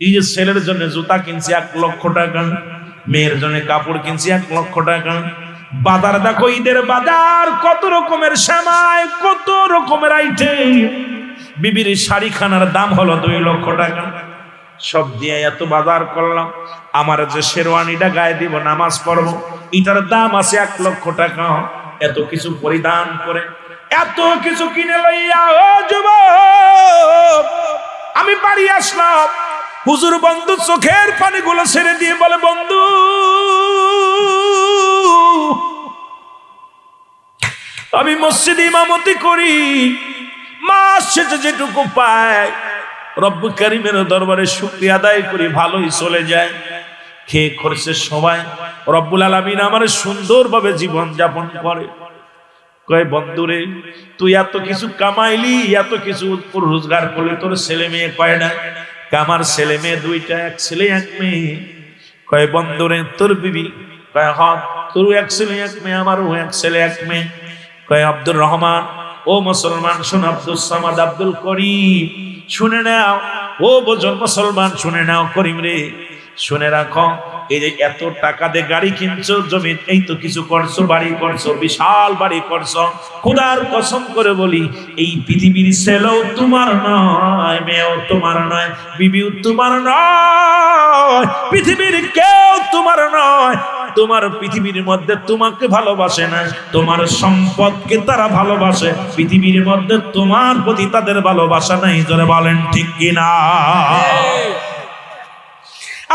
এই যে ছেলের জন্য জুতা কিনছি 1,00,000 টাকা, মেয়ের জন্য কাপড় কিনছি 1,00,000 টাকা। বাজার দেখো, ঈদের বাজার, কত রকমের সেমাই, কত রকমের আইটেম। বিবির শাড়িখানার দাম হলো 2,00,000 টাকা। সব দিয়ে এত বাজার করলাম, আমার যে শেরওয়ানিটা গায়ে দিব, নামাজ পড়বো, এটার দাম আছে 1,00,000 টাকা। এত কিছু পরিধান করে, এত কিছু কিনে লইয়া, ও যুবক, আমি বাড়ি আসলাম। হুজুর বন্ধু চোখের পানিগুলো ছেড়ে দিয়ে বলে, বন্ধু, আমি মসজিদে ইমামতি করি, মাস শেষে যেটুকু পাই রব্বুল কারীমের দরবারে শুকরিয়া আদায় করি, ভালোই চলে যায়। খেয়ে খরচে সবাই রব্বুল আলামিন আমার সুন্দরভাবে জীবন যাপন করে। কয়, বন্ধুরে, তুই এত কিছু কামাইলি, এত কিছু রোজগার করলি, তোর ছেলে মেয়ে কয়টা? আমার ছেলে মেয়ে 2টা, এক ছেলে এক মেয়ে। কয়, বন্ধুরে, তোর বিবি? কয়, হ্যাঁ, তোর এক ছেলে এক মেয়ে, আমারও এক ছেলে এক মেয়ে। কয়, আব্দুর রহমান, ও মুসলমান শোন, আব্দুল সামাদ, আব্দুল করিম, শুনে নাও। ও বোঝন মুসলমান, শুনে নাও, করিম রে, শুনে রাখো, এই যে এত টাকা দিয়ে গাড়ি কিনছো, জমি, এই তো কিছু করছো, বাড়ি করছো, বিশাল বাড়ি করছো, খোদার কসম করে বলি, এই পৃথিবীর ছেলেও তোমার নয়, মেয়েও তোমার নয়, বিবিও তোমার নয়, পৃথিবীর কেউ তোমার নয়। তোমার পৃথিবীর মধ্যে তোমাকে ভালোবাসে না, তোমার সম্পদকে তারা ভালোবাসে, পৃথিবীর মধ্যে তোমার প্রতি তাদের ভালোবাসা নাই। জোরে বলেন ঠিক কিনা?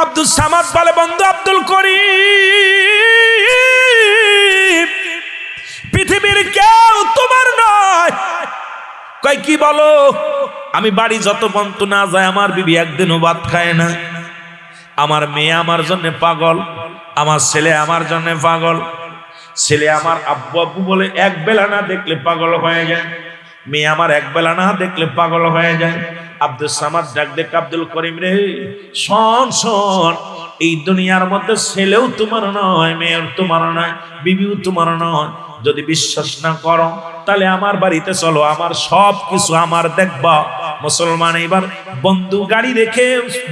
আব্দুল সামাদ বলে, বন্ধু আব্দুল করিম, পৃথিবীর কেউ তোমার নয়। কয়, কি বলো? আমি বাড়ি যত পর্যন্ত না যায়, আমার বিবি একদিনও ভাত খায় না। আমার মেয়ে আমার জন্য পাগল, আমার ছেলে আমার জন্য পাগল। ছেলে আমার আব্বু আব্বু বলে এক বেলা না দেখলে পাগল হয়ে যায়, মেয়ে আমার এক বেলা না দেখলে পাগল হয়ে যায়। আব্দুল সামাদ ডাক দেখ, আব্দুল করিম রে, শোন শোন, এই দুনিয়ার মধ্যে ছেলেও তোমার নয়, মেয়েও তোমার নয়, বিবিও তোমার নয়। যদি বিশ্বাস না করো তাহলে আমার বাড়িতে চলো, আমার সব কিছু আমার দেখবা। মুসলমান এবার বন্ধু গাড়ি রেখে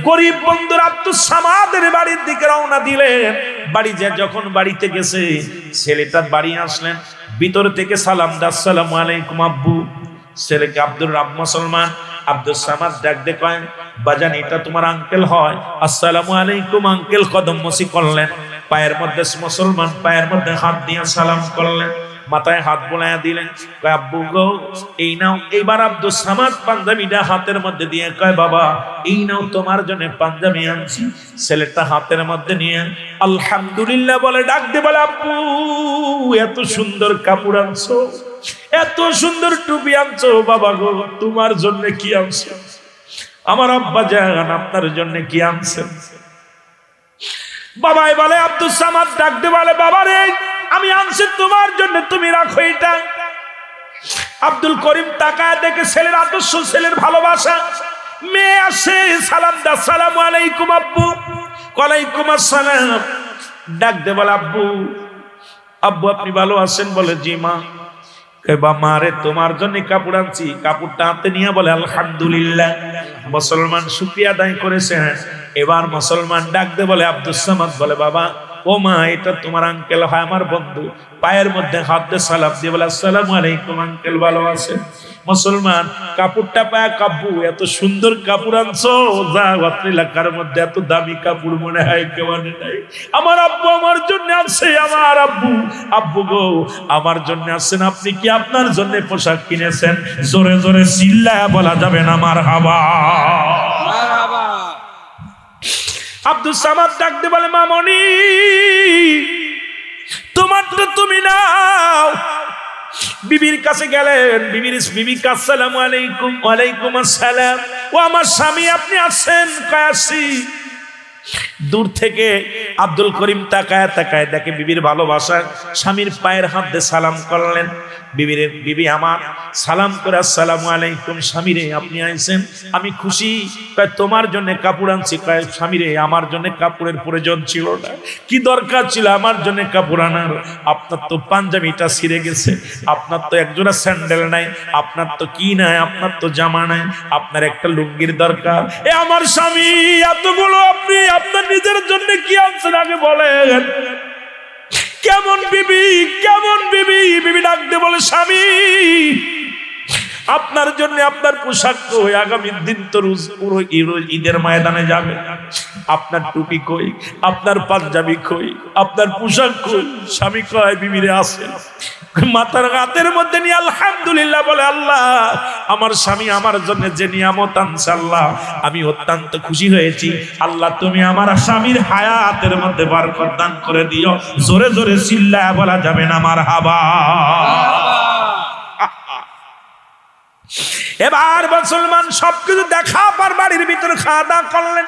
গরিব বন্ধুর আব্দুল সামাদের বাড়ির দিকে রওনা দিলেন। বাড়ি যে যখন বাড়িতে গেছে, ছেলেটা বাড়ি আসলেন, ভিতর থেকে সালাম দা, আসসালামু আলাইকুম আব্বু। ছেলেকে আব্দুর রাব মুসলমান, আব্দুল সামাদ ডাক দে, কয়, বাজান, এটা তোমার আঙ্কেল হয়। আসসালামু আলাইকুম আঙ্কেল, কদম মসি করলেন, পায়ের মধ্যে মুসলমান পায়ের মধ্যে হাত দিয়ে সালাম করলেন, মাথায় হাত বোলাইয়া দিলেন। কয়, আব্বু গো, এই নাও। এইবার আব্দুল সামাদ পাঞ্জাবিটা হাতের মধ্যে দিয়ে কয়, বাবা, এই নাও, তোমার জন্য পাঞ্জাবি আনছি। ছেলেটা হাতের মধ্যে নিয়ে আলহামদুলিল্লাহ বলে ডাক দে, বলে, আব্বু, এত সুন্দর কাপড় আনছো, এত সুন্দর টুপি আনছো, বাবা গো, তোমার জন্য কি আনছো? আমার আব্বা জান আপনার জন্য কি আনছেন? বাবাই বলে, আব্দুল সামাদ ডাক দে, বলে, বাবা রে, আমি আনছি তোমার জন্য, তুমি রাখো এটা। আব্দুল করিম তাকায় দেখে ছেলের আদর্শ, ছেলের ভালোবাসা। মেয়ে আসে, সালাম দা, আসসালামু আলাইকুম আব্বু। ওয়ালাইকুম আসসালাম। ডাক দে, বলে, আব্বু, আব্বু আপনি ভালো আছেন? বলে, জি মা। কইবা, মারে, তোমার জন্য কাপড় আনছি। কাপড়টা হাতে নিয়ে বলে, আলহামদুলিল্লাহ। মুসলমান শুকরিয়া আদায় করেছেন। এবার মুসলমান ডাক দে, বলে, আব্দুল সামাদ বলে, বাবা, ও মা, এটা তোমার আঙ্কেল হয়, আমার বন্ধু। পায়ের মধ্যে হাত দিয়ে সালাম দিয়ে বলে, আসসালামু আলাইকুম আঙ্কেল, ভালো আছে? মুসলমান কাপড়টা পায়, কাব্বু, এত সুন্দর কাপড় আনছো, যা এলাকার মধ্যে এত দামি কাপড় মনে হয় কেউ আনে নাই। আমার আব্বু আমার জন্য আসছে, আমার আব্বু, আব্বু গো, আমার জন্য আসছেন। আপনি কি আপনার জন্য পোশাক কিনেছেন? জোরে জোরে চিল্লায়া বলা যাবে না মারহাবা? আব্দুল সামাদ ডাক দিয়ে বলে, মামনি, তোমার তো তুমি নাও। বিবির কাছে গেলেন, বিবি আসসালামু আলাইকুম। ওয়ালাইকুম আসসালাম। ও আমার স্বামী, আপনি আসছেন? কয়, আসছি। দূর থেকে আব্দুল করিম তাকায় তাকায় দেখে বিবির ভালোবাসা, স্বামীর পায়ের হাত দিয়ে সালাম করলেন। বিবি আমার সালাম করে আসসালামু আলাইকুম। স্বামীরে আপনি আইছেন, আমি খুশি। কয় তোমার জন্য কাপড় আনছি। কয় স্বামীরে আমার জন্য কাপড়ের প্রয়োজন ছিল না, কি দরকার ছিল আমার জন্য কাপড় আনার? আপনার তো পাঞ্জাবিটা ছিঁড়ে গেছে, আপনার তো একজোড়া স্যান্ডেল নাই, আপনার তো কি নাই, আপনার তো জামা নাই, আপনার একটা লুঙ্গির দরকার। এ আমার স্বামী, এতগুলো আপনি আপনার নিজের জন্য কি আনছেন আগে বলেন? কেমন বিবি, কেমন বিবি? বিবি ডাক দিয়ে বলে, স্বামী আপনার জন্য আপনার পোশাক কই? আগামী দিন তো ঈদের ময়দানে যাবে, আপনার টুপি কই, আপনার পাঞ্জাবি কই, আপনার পোশাক কই? স্বামী কয়, বিবিরে আছে। মাথার হাতের মধ্যে নিয়ে আলহামদুলিল্লাহ বলে, আল্লাহ আমার স্বামী আমার জন্য যে নিয়ামত আনছে, আল্লাহ আমি অত্যন্ত খুশি হয়েছি। আল্লাহ তুমি আমার স্বামীর হায়াতের মধ্যে বরকত দান করে দিও। জোরে জোরে চিল্লায়া বলা যাবে না মারহাবা। এবার মুসলমান সবকিছু দেখা পর বাড়ির ভিতরে খাওয়া দাওয়া করলেন।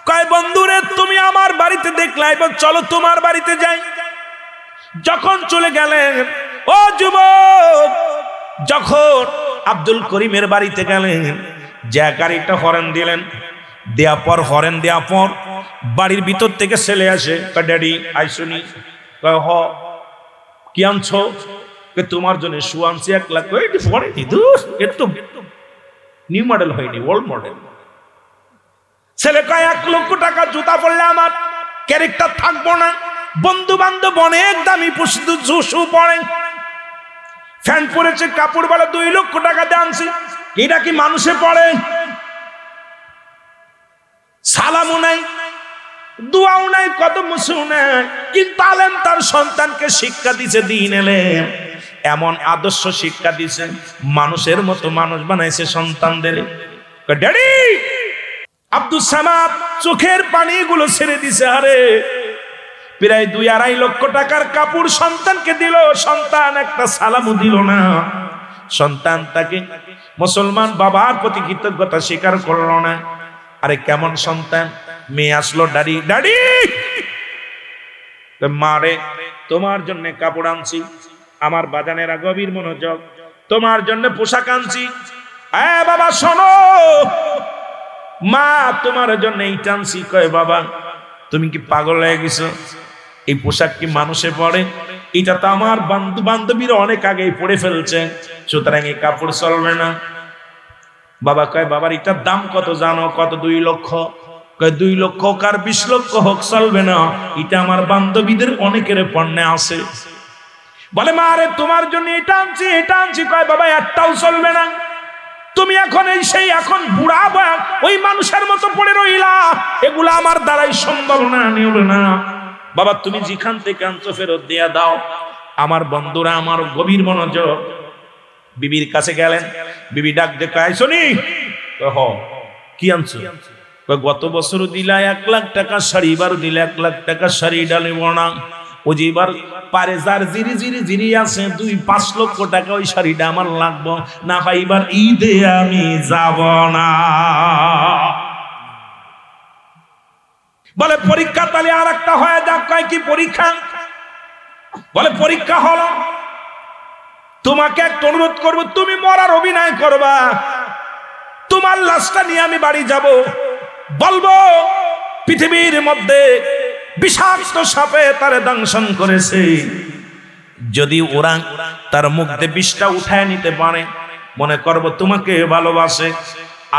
কয় বন্ধুরে তুমি আমার বাড়িতে দেখলা, এবার চলো তোমার বাড়িতে যাই। যখন চলে গেলেন, ও যুবক, যখন আব্দুল করিমের বাড়িতে গেলেন, যে গাড়িটা হরেন দিলেন, দেয়া পর হরেন দেয়া পর বাড়ির ভিতর থেকে ছেলে আসে। কয় ড্যাডি আইসুনি? কয় হ। কি আনছো? তোমার জন্য শু আনছি 1 লাখ। পড়েনি দূর, একটু নিউ মডেল হয়নি, ওল্ড মডেল। ছেলে কয় 1 লক্ষ টাকা জুতা পড়লে আমার ক্যারেক্টার থাকবো না। বন্ধু বান্ধব অনেক দামি শু পড়ে, ফ্যান পরেছে, কাপড় বলে 2 লক্ষ টাকা দিয়ে আনছি। এটা কি মানুষে পড়ে? সালামও নাই, দোয়াও নাই, কত মুসু নাই। কিন্তু আলেম তার সন্তানকে শিক্ষা দিছে, দিন এলেম এমন আদর্শ শিক্ষা দিছে, মানুষের মতো মানুষ বানাইছে সন্তানদের। ড্যাডি, আব্দুল সামাদ চোখের পানিগুলো ছেড়ে দিছে। আরে প্রায় 2-2.5 লক্ষ টাকার কাপড় সন্তানকে দিল, সন্তান একটা সালামও দিল না। সন্তান তাকে মুসলমান বাবার প্রতি কৃতজ্ঞতা স্বীকার করলো না। আরে কেমন সন্তান? মেয়ে আসলো, ড্যাডি ড্যাডি, মারে তোমার জন্য কাপড় আনছি। আমার বাজানেরা গভীর মনোযোগ, তোমার জন্য পোশাক আনছি। বাবা শোনো, মা তোমার জন্য এইটা আনছি। কয় বাবা তুমি কি পাগল হয়ে গেছো? এই পোশাক কি মানুষে পড়ে? এটা তো আমার বন্ধু বান্ধবীরা অনেক আগেই পড়ে ফেলছে, সুতরাং এই কাপড় চলবে না। বাবা কয় বাবার এটার দাম কত জানো? কত? 2 লক্ষ। কয় 2 লক্ষ হোক আর 20 লক্ষ হোক চলবে না, এটা আমার বান্ধবীদের অনেকের পণ্যে আছে। বলে মা রে তোমার জন্য এটা আনছি, এটা আনছি। কয় বাবা একটাও চলবে না, তুমি এখন এই সেই এখন বুড়া বয়স ওই মানুষের মতো পড়ে রইলা, এগুলা আমার দ্বারাই সম্ভব না, নিবে না। বাবা তুমি যেখান থেকে আনছো ফেরত দিয়া দাও। আমার বন্ধুরা আমার গভীর মনোযোগ, বিবির কাছে গেলেন। বিবি ডাক দেখে আইসনি? হ। কি আনছো? গত বছরও দিলা 1 লাখ টাকা শাড়ি, এবার দিলা 1 লাখ টাকা শাড়ি, ডালিব না। ও যে এবার পারে যার জিরি জিরি জিরি আছে 2-5 লক্ষ টাকা ওই শাড়িটা আমার লাগবো না ভাই, এবার ঈদে আমি যাব না। বলে পরীক্ষা তাহলে আর একটা হয়ে যাক। কয় কি পরীক্ষা? বলে পরীক্ষা হলো, তোমাকে একটা অনুরোধ করবো, তুমি মরার অভিনয় করবা, তোমার লাশটা নিয়ে আমি বাড়ি যাব, বলবো পৃথিবীর মধ্যে বিষাক্ত সাপে তারে দংশন করেছে। যদি ওরা তার মুখ দিয়ে বিষটা উঠায় নিতে পারে, মনে করবো তোমাকে ভালোবাসে।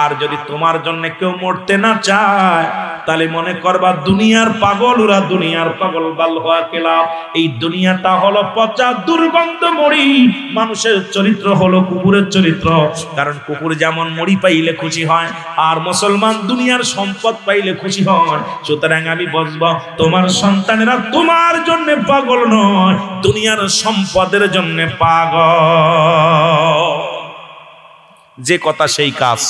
আর যদি তোমার জন্য কেউ মরতে না চায়, তাহলে মনে করবা দুনিয়ার পাগল, ওরা দুনিয়ার পাগল। বাল হওয়া কেলা, এই দুনিয়াটা হলো পচা দুর্গন্ধ মরি। মানুষের চরিত্র হলো কুকুরের চরিত্র, কারণ কুকুর যেমন মরি পাইলে খুশি হয়, আর মুসলমান দুনিয়ার সম্পদ পাইলে খুশি হয়। সুতরাং আমি বলবো তোমার সন্তানেরা তোমার জন্য পাগল নয়, দুনিয়ার সম্পদের জন্য পাগল। যে কথা সেই কাজ।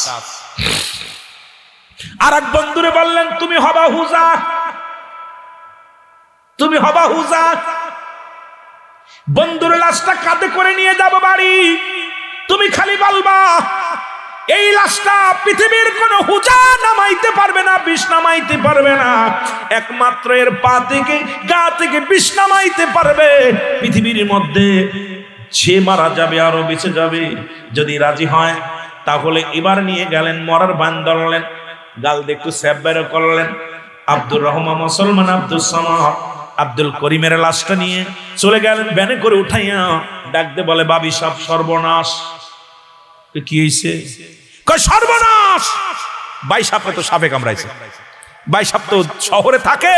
আর এক বন্ধুরে বললেন তুমি হবা হুজা, তুমি হবা হুজা। বন্ধুর লাশটা কাঁধে করে নিয়ে যাব বাড়ি, তুমি খালি বলবা এই লাশটা পৃথিবীর কোন হুজা নামাইতে পারবে না, বিষ নামাই নামাইতে পারবে না, একমাত্র এর পা থেকে গা থেকে বিষ নামাইতে পারবে পৃথিবীর মধ্যে সে মারা যাবে আরো বেঁচে যাবে। যদি রাজি হয় তাহলে এবার নিয়ে গেলেন, মরার বান ধরলেন, গাল দিয়ে একটু স্যাপ বের করলেন। আব্দুর রহমান মুসলমান আব্দুল সামাদ আব্দুল করিমের লাশটা নিয়ে চলে গেলেন, ব্যানে করে উঠাইয়া ডাকতে বলে বাবি সাহেব সর্বনাশ। কি হয়েছে? কয় সর্বনাশ, ভাই সাপে তো সাপে কামড়াইছে। ভাই সাপ তো শহরে থাকে,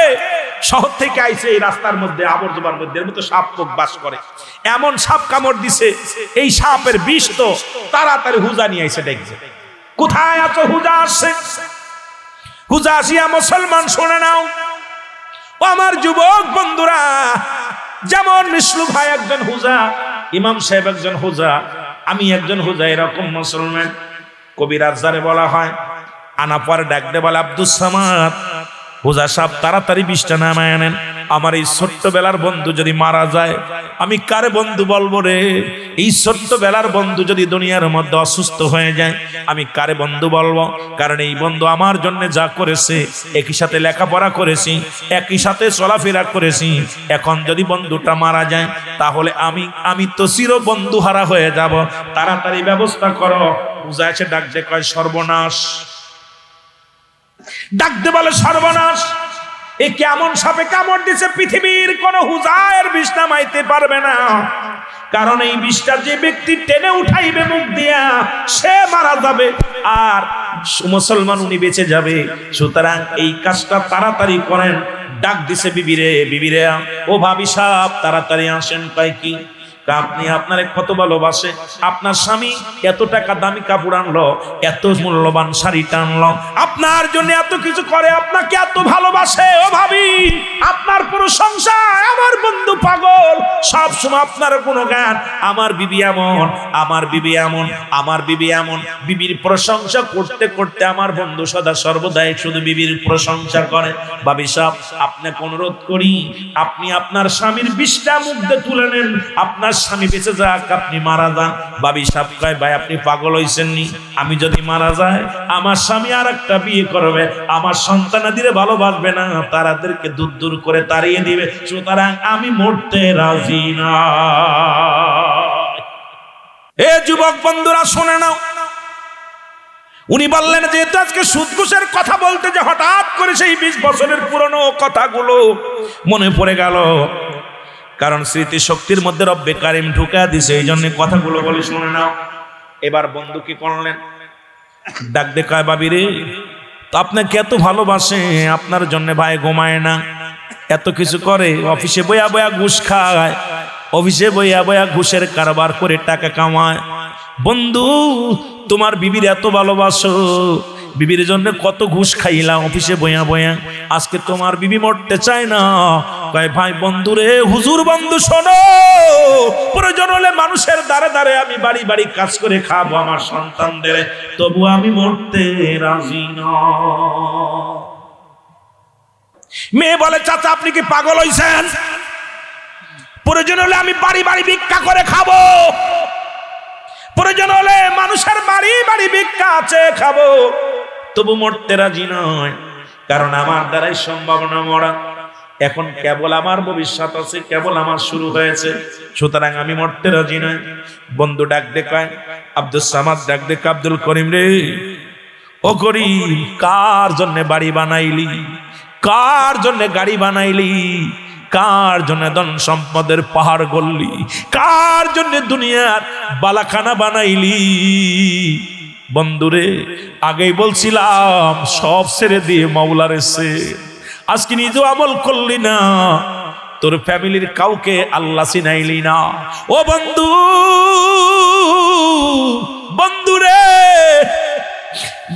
শহর থেকে আইছে এই রাস্তার মধ্যে আবর্জনার মধ্যে, এর মধ্যে সাপ পোক বাস করে, এমন সাপ কামড় দিছে, এই সাপের বিষ তো তাড়াতাড়ি হুজা নিয়ে আইছে। দেখছে কোথায় আছো? হুজা আসছে। হুজা আসিয়া মুসলমান শুনে নাও, আমার যুবক বন্ধুরা, যেমন মিসলু ভাই একজন হুজা, ইমাম সাহেব একজন হুজা, আমি একজন হুজা, এরকম মুসলমান কবিরাজ যারে বলা হয়। আনাপার ডাকতে বলে আব্দুল সামাদ, হুজা সাহেব তাড়াতাড়ি বিষটা নামায় আনেন, আমার এই ছোট্টবেলার বন্ধু যদি মারা যায় আমি কারে বন্ধু বলবো রে? এই ছোট্টবেলার বন্ধু যদি দুনিয়ার মধ্যে অসুস্থ হয়ে যায় আমি কারে বন্ধু বলবো? কারণ এই বন্ধু আমার জন্য যা করেছে, একই সাথে লেখাপড়া করেছি, একই সাথে চলাফেরা করেছি, এখন যদি বন্ধুটা মারা যায় তাহলে আমি তো চির বন্ধু হারা হয়ে যাব, তাড়াতাড়ি ব্যবস্থা করো। হুজা এসে ডাকতে কয় সর্বনাশ, ডাকতে বলে সর্বনাশ, এ কেমন সাপে কামড় দিছে? পৃথিবীর কোন হুজায়ের বিষ নামাইতে পারবে না, কারণ এই বিষটা যে ব্যক্তি টেনে উঠাইবে মুখ দিয়া সে মারা যাবে, আর মুসলমান উনি বেঁচে যাবে। সুতরাং এই কাজটা তাড়াতাড়ি করেন। ডাক দিছে বিবিরে, বিবিরে ও ভাবি সাহেব তাড়াতাড়ি আসেন। পাই কি আপনি আপনারে কত ভালোবাসে, আপনার স্বামী এত টাকা দামি কাপড় আনলো, এত মূল্যবান শাড়ি টানলো, আপনার জন্য এত কিছু করে, আপনাকে এত ভালোবাসে। ও ভাবি, আপনার প্রশংসা, আমার বন্ধু পাগল, সব সময় আপনার গুণগান, আমার বিবি এমন, আমার বিবি এমন, আমার বিবি এমন। বিবির প্রশংসা করতে করতে আমার বন্ধু সদা সর্বদাই শুধু বিবির প্রশংসা করে। ভাবি সাহেব আপনাকে অনুরোধ করি, আপনি আপনার স্বামীর বিষটা মুখ দিয়ে তুলে নেন, আপনার স্বামী বেঁচে যাক, আপনি মারা যান। ভাবি সাহেব কয় ভাই আপনি পাগল হইছেন নি? আমি যদি মারা যাই আমার স্বামী আর একটা বিয়ে করবে, আমার সন্তানাদিরে ভালোবাসবে না, তারাদেরকে দূর দূর করে তাড়িয়ে দিবে, সুতরাং আমি মরতে রাজি না। এ যুবক বন্ধুরা শুনে নাও, উনি বললেন যে আজকে সুদ ঘুষের কথা বলতে যে হঠাৎ করে সেই 20 বছরের পুরনো কথাগুলো মনে পড়ে গেল, কারণ স্মৃতি শক্তির মধ্যে রব্বে কারিম ঢুকা দিছে, এই জন্য কথাগুলো বলে শুনে নাও। এবার বন্ধু কি করলেন? ডাক দেখায় বাবি রে, তো আপনাকে এত ভালোবাসে, আপনার জন্য ভাই ঘুমায় না, এত কিছু করে, অফিসে বইয়া বইয়া ঘুষ খায়, অফিসে বইয়া বইয়া ঘুষের কারবার করে টাকা কামায়। বন্ধু তোমার বিবির এত ভালোবাসো, বিবির জন্য কত ঘুষ খাইলাম অফিসে বইয়া বইয়া, আজকে তোমার বিবি মরতে চায় না। কয় ভাই বন্ধু রে, হুজুর বন্ধু শোনো, প্রয়োজন হলে মানুষের দ্বারে দ্বারে আমি বাড়ি বাড়ি কাজ করে খাবো আমার সন্তানদের, তবু আমি মরতে রাজি না। মেয়ে বলে চাচা আপনি কি পাগল হইছেন? প্রয়োজন হলে আমি বাড়ি বাড়ি ভিক্ষা করে খাবো, প্রয়োজন হলে মানুষের বাড়ি বাড়ি ভিক্ষা আছে খাবো, তবু মরতে রাজি নয়, কারণ আমার দ্বারাই সম্ভাবনা মরা, এখন কেবল আমার ভবিষ্যৎ আছে, কেবল আমার শুরু হয়েছে, সুতরাং আমি মরতে রাজি নয়। বন্ধু ডাক দেখায় আব্দুল সামাদ, ডাক দেখা আব্দুল করিম রে, ও করিম কার জন্য বাড়ি বানাইলি, কার জন্য গাড়ি বানাইলি, কার জন্য ধন সম্পদের পাহাড় গড়লি, কার জন্য দুনিয়ার বালাখানা বানাইলি? বন্ধুরে আগেই বলছিলাম সব ছেড়ে দিয়ে মাওলার এসে, আজকে নিজেও আমল করলি না, তোর ফ্যামিলির কাউকে আল্লাহ চিনাইলি না। ও বন্ধু, বন্ধুরে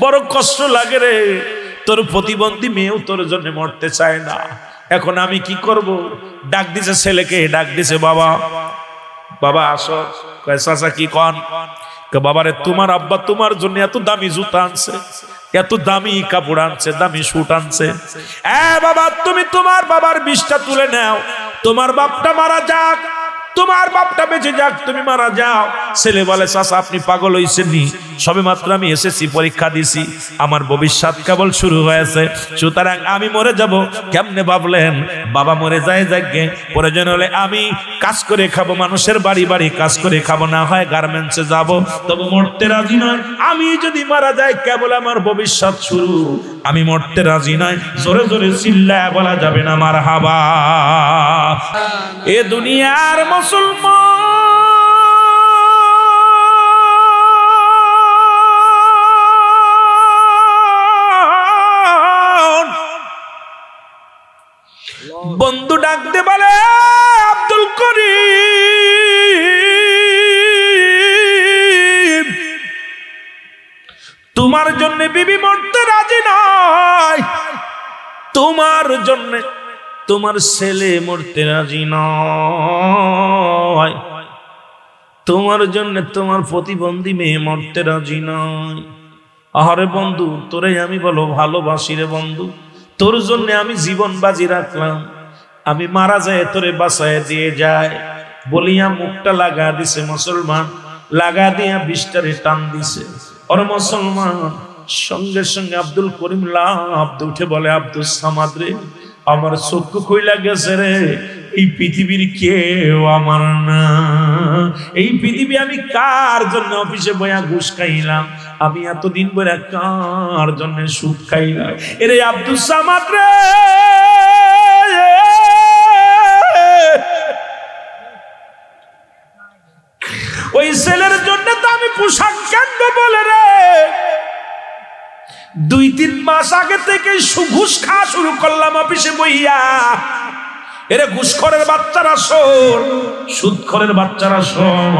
বড় কষ্ট লাগে রে, তোর প্রতিবন্ধী মেয়েও তোর জন্য মরতে চায় না, এখন আমি কি করব? ডাক দিছে ছেলেকে, ডাক দিছে বাবা, বাবা আসো। কয় চাচা কি কন? বাবারে তোমার আব্বা তোমার জন্য এত দামি জুতা আনছে, এত দামি কাপড় আনছে, দামি স্যুট আনছে, বাবা তুমি তোমার বাবার বিষটা তুলে নাও, তোমার বাপটা মারা যাক, তোমার বাপটা বেঁচে যাক, তুমি মারা যাও। ছেলে বলে চাচা আপনি পাগল হইছেন নি? সবেমাত্র আমি এসএসসি পরীক্ষা দিছি, আমার ভবিষ্যৎ কেবল শুরু হয়েছে, সুতরাং আমি মরে যাব। কেমনে ভাবলেন? বাবা মরে যায় যাকে, প্রয়োজন হলে আমি কাজ করে খাবো, মানুষের বাড়ি বাড়ি কাজ করে খাবো, না হয় গার্মেন্টসে যাব, তবে মরতে রাজি নয়। আমি যদি মারা যাই কেবল আমার ভবিষ্যৎ শুরু, আমি মরতে রাজি নয়। জোরে জোরে চিল্লায় বলা যাবে না মারহাবা। এ দুনিয়ার মুসলমান বন্ধু ডাক দে বলে, আব্দুল করিম, তোমার জন্য বিবি মরতে রাজি নয়, তোমার জন্য তোমার ছেলে মরতে রাজি নয়, তোমার জন্য তোমার প্রতিবন্ধী মেয়ে মরতে রাজি নয়। আরে বন্ধু, তোরে আমি বলো ভালোবাসি রে বন্ধু, তোর জন্য আমি জীবন বাজি রাখলাম, আমি মারা যায় তোরে বাঁচায় দিয়ে যায় বলিয়া মুখটা লাগা দিছে মুসলমান, লাগা দিয়া বিষ্টারে টান দিছে। ওর মুসলমান সঙ্গে সঙ্গে আব্দুল করিম লাফ উঠে বলে, আব্দুল সামাদ রে, আমার চক্ষু খুইলা গেছে রে, এই পৃথিবীর কেউ আমার না। এই পৃথিবী আমি কার জন্য অফিসে বয়া ঘুষ খাইলাম, আমি এতদিন বলে কার জন্য সুখ খাইলাম। এরে আব্দুল সামাদ রে, ওই ছেলের জন্য তো আমি পোশাক কেনবো বলে রে, 2-3 মাস আগে থেকে ঘুষ খাওয়া শুরু করলাম অফিসে বইয়া। এরে ঘুষখোরের বাচ্চারা শোন, সুদখোরের বাচ্চারা শোন,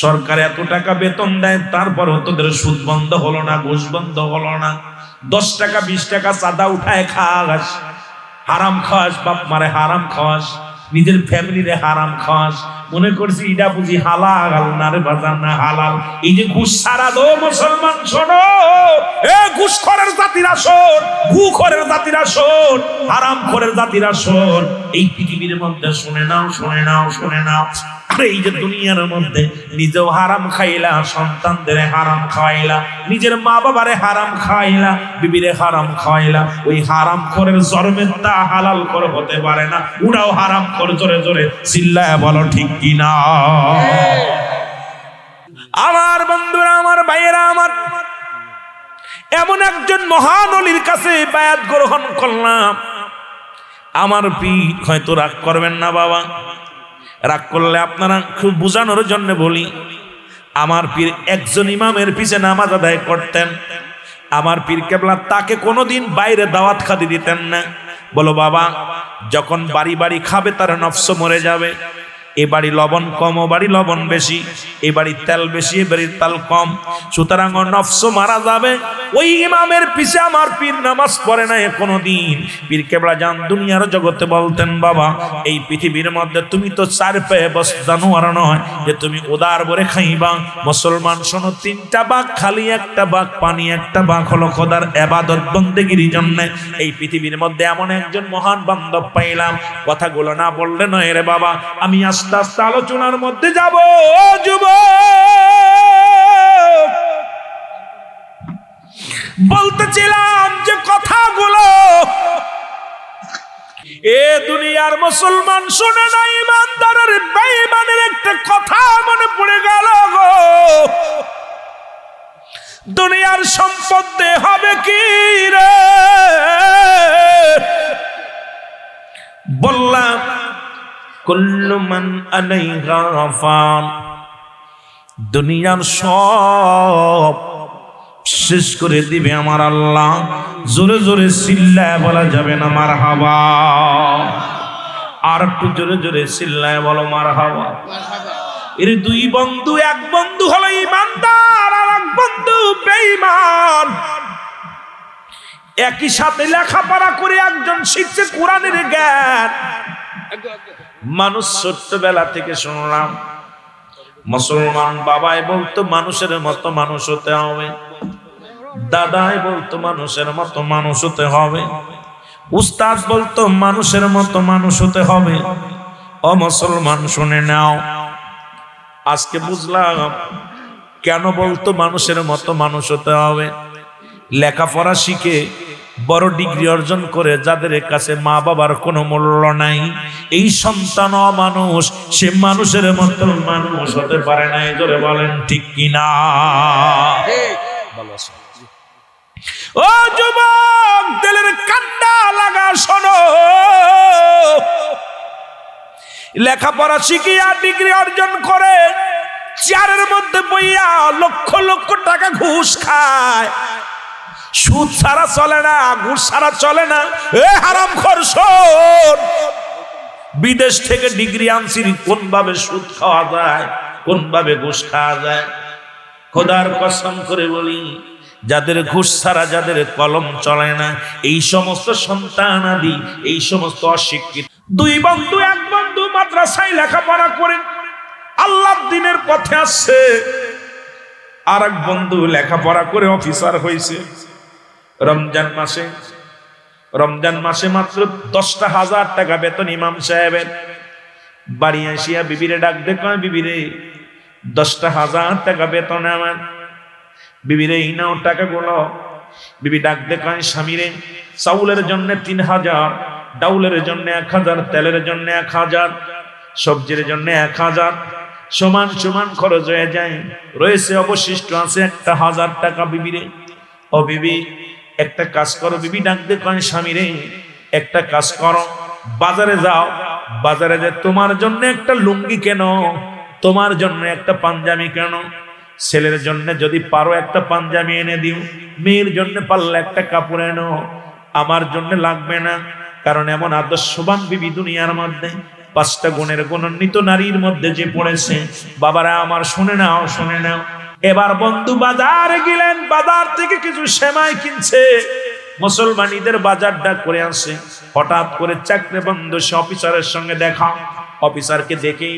সরকার এত টাকা বেতন দেয়, তারপরও তোদের সুদ বন্ধ হলো না, ঘুষ বন্ধ হলো না। 10 টাকা 20 টাকা চাঁদা উঠায় খাস, হারাম খাস, বাপ মারে হারাম খাস, নিজের ফ্যামিলিরে হারাম খাস, মনে করছি এটা বুঝি হালাল না রে বাজার, না হালাল। এই যে ঘুষ ছাড়া দো মুসলমান শোনো, এ ঘুষখোরের জাতিরা শোন, ঘুষখোরের জাতিরা শোন, হারামখোরের জাতিরা শোন, এই পৃথিবীর মধ্যে শুনে নাও, শুনে নাও, শুনে নাও। আরে এই যে দুনিয়ার মধ্যে নিজেও হারাম খাইলা, সন্তানদের হারাম খাইলা, নিজের মা বাবারে হারাম খাইলা, বিবিরে হারাম খাইলা, ওই হারাম খোরের জন্মের তা হালাল করে হতে পারে না। ওরাও হারাম খোর, জোরে জোরে চিল্লায় বলো ঠিক কিনা। আমার বন্ধুরা, আমার ভাইয়েরা, আমার এমন একজন মহান ওলির কাছে বায়াত গ্রহণ করলাম। আমার পীর হয়তো রাগ করবেন না বাবা, রাগ করলে আপনারা খুব বোঝানোর জন্য বলি, আমার পীর একজন ইমামের পিছে নামাজ আদায় করতেন। আমার পীর কেবলা তাকে কোনোদিন বাইরে দাওয়াত খাদি দিতেন না। বলো বাবা, যখন বাড়ি বাড়ি খাবে তার নফস মরে যাবে। এ বাড়ি লবণ কম, ও বাড়ি লবণ বেশি, এ বাড়ির তেল বেশি, এ বাড়ির তেল কম, সুতরাং ও নফস মারা যাবে। ওই ইমামের পিছে আমার পীর নামাজ পড়ে না কোনোদিন। পীর কেবলা জান দুনিয়ার জগতে বলতেন, বাবা এই পৃথিবীর মধ্যে তুমি তো 4 পায়ে বস জানোয়ার নয় যে তুমি উদার ভরে খাইবা। মুসলমান শোনো, 3টা বাঘ খালি, একটা বাঘ পানি, একটা বাঘ হলো খোদার ইবাদত বন্দেগীর জন্য। এই পৃথিবীর মধ্যে এমন একজন মহান বান্ধব পাইলাম, কথাগুলো না বললে নয় রে বাবা। আমি আস্তে আস্তে আলোচনার মধ্যে যাব। যুবক, বলতেছিলাম যে কথাগুলো এ দুনিয়ার মুসলমান শুনে না, ইমানদারের বেঈমানের একটা কথা মনে পড়ে গেল গো। দুনিয়ার সম্পদ দে হবে কি রে? বললাম কুল্লু মান আলাইহা ফান, দুনিয়ার সব শেষ করে দিবে আমার আল্লাহ। জোরে জোরে চিল্লায় বলা যাবে না মারহাবা? আর একটু জোরে জোরে চিল্লায় বলো মারহাবা। এর 2 বন্ধু, এক বন্ধু হলো ঈমানদার আর এক বন্ধু বেঈমান। একই সাথে লেখাপড়া করে একজন শিখছে কোরআনের জ্ঞান। মানুষ ছোট্টবেলা থেকে শুনলাম মুসলমান বাবাই বলতো মানুষের মতো মানুষ হতে হবে, দাদাই বলতো মানুষের মতো মানুষ হতে হবে, উস্তাদ বলতো মানুষের মতো মানুষ হতে হবে। ও মুসলমান শুনে নাও, আজকে বুঝলাম কেন বলতো মানুষের মতো মানুষ হতে হবে? লেখাপড়া শিখে বড় ডিগ্রি অর্জন করে যাদের কাছে মা বাবার কোনো মূল্য নাই, এই সন্তান মানুষ, সে মানুষের মতো মানুষ হতে পারে না। জোরে বলেন ঠিক কিনা? ও যুবক, দিলের কান্না লাগা শোনো। লেখাপড়া শিখিয়া ডিগ্রি অর্জন করে চেয়ারের মধ্যে বইয়া লক্ষ লক্ষ টাকা ঘুষ খায়। সুদ ছাড়া চলে না, ঘুষ ছাড়া চলে না। এ হারামখোর শোন, বিদেশ থেকে ডিগ্রি আনছি, কোন ভাবে সুদ খাওয়া যায়, কোন ভাবে ঘুষ খাওয়া যায়। খোদার কসম করে বলি, যাদের ঘুষ ছাড়া, যাদের কলম চলে না, এই সমস্ত সন্তান আদি, এই সমস্ত অশিক্ষিত দুই বন্ধু, এক বন্ধু মাদ্রাসায় লেখাপড়া করে আল্লাহর দ্বীনের পথে আসছে, আর এক বন্ধু লেখাপড়া করে অফিসার হয়েছে। রমজান মাসে মাত্র 10,000 টাকা বেতন ইমাম সাহেবের। বাড়ি আসিয়া বিবিরে ডাক দে, কয় বিবিরে 10,000 টাকা বেতন আমার। বিবিরে এই নাও টাকাগুলো। বিবি ডাক দে, কয় স্বামীরে চাউলের জন্য 3,000, ডাউলের জন্য 1,000, তেলের জন্য 1,000, সবজির জন্য 1,000, সমান সমান খরচ হয়ে যায়। রয়েছে অবশিষ্ট আছে 1,000 টাকা। বিবিরে, ও বিবি একটা কাজ করো। বিবি ডাক দে, কয় স্বামীরে একটা কাজ করো, বাজারে যাও, বাজারে যে তোমার জন্য একটা লুঙ্গি কেন, তোমার জন্য একটা পাঞ্জাবি কেন, ছেলের জন্য যদি পারো একটা পাঞ্জাবি এনে দিও, মেয়ের জন্য পারলে একটা কাপড় এনো, আমার জন্য লাগবে না। কারণ এমন আদর্শবান বিবি দুনিয়ার মধ্যে 5টা গুণের গুণান্বিত নারীর মধ্যে যে পড়েছে। বাবারা আমার শুনে নাও, শুনে নাও। এবার বন্ধু বাজারে গেলেন, বাজার থেকে কিছু সেমাই কিনছে। মুসলমানীদের বাজারটা করে আসে। হঠাৎ করে চাকরি বন্ধ, সে অফিসারের সঙ্গে দেখা। অফিসারকে দেখেই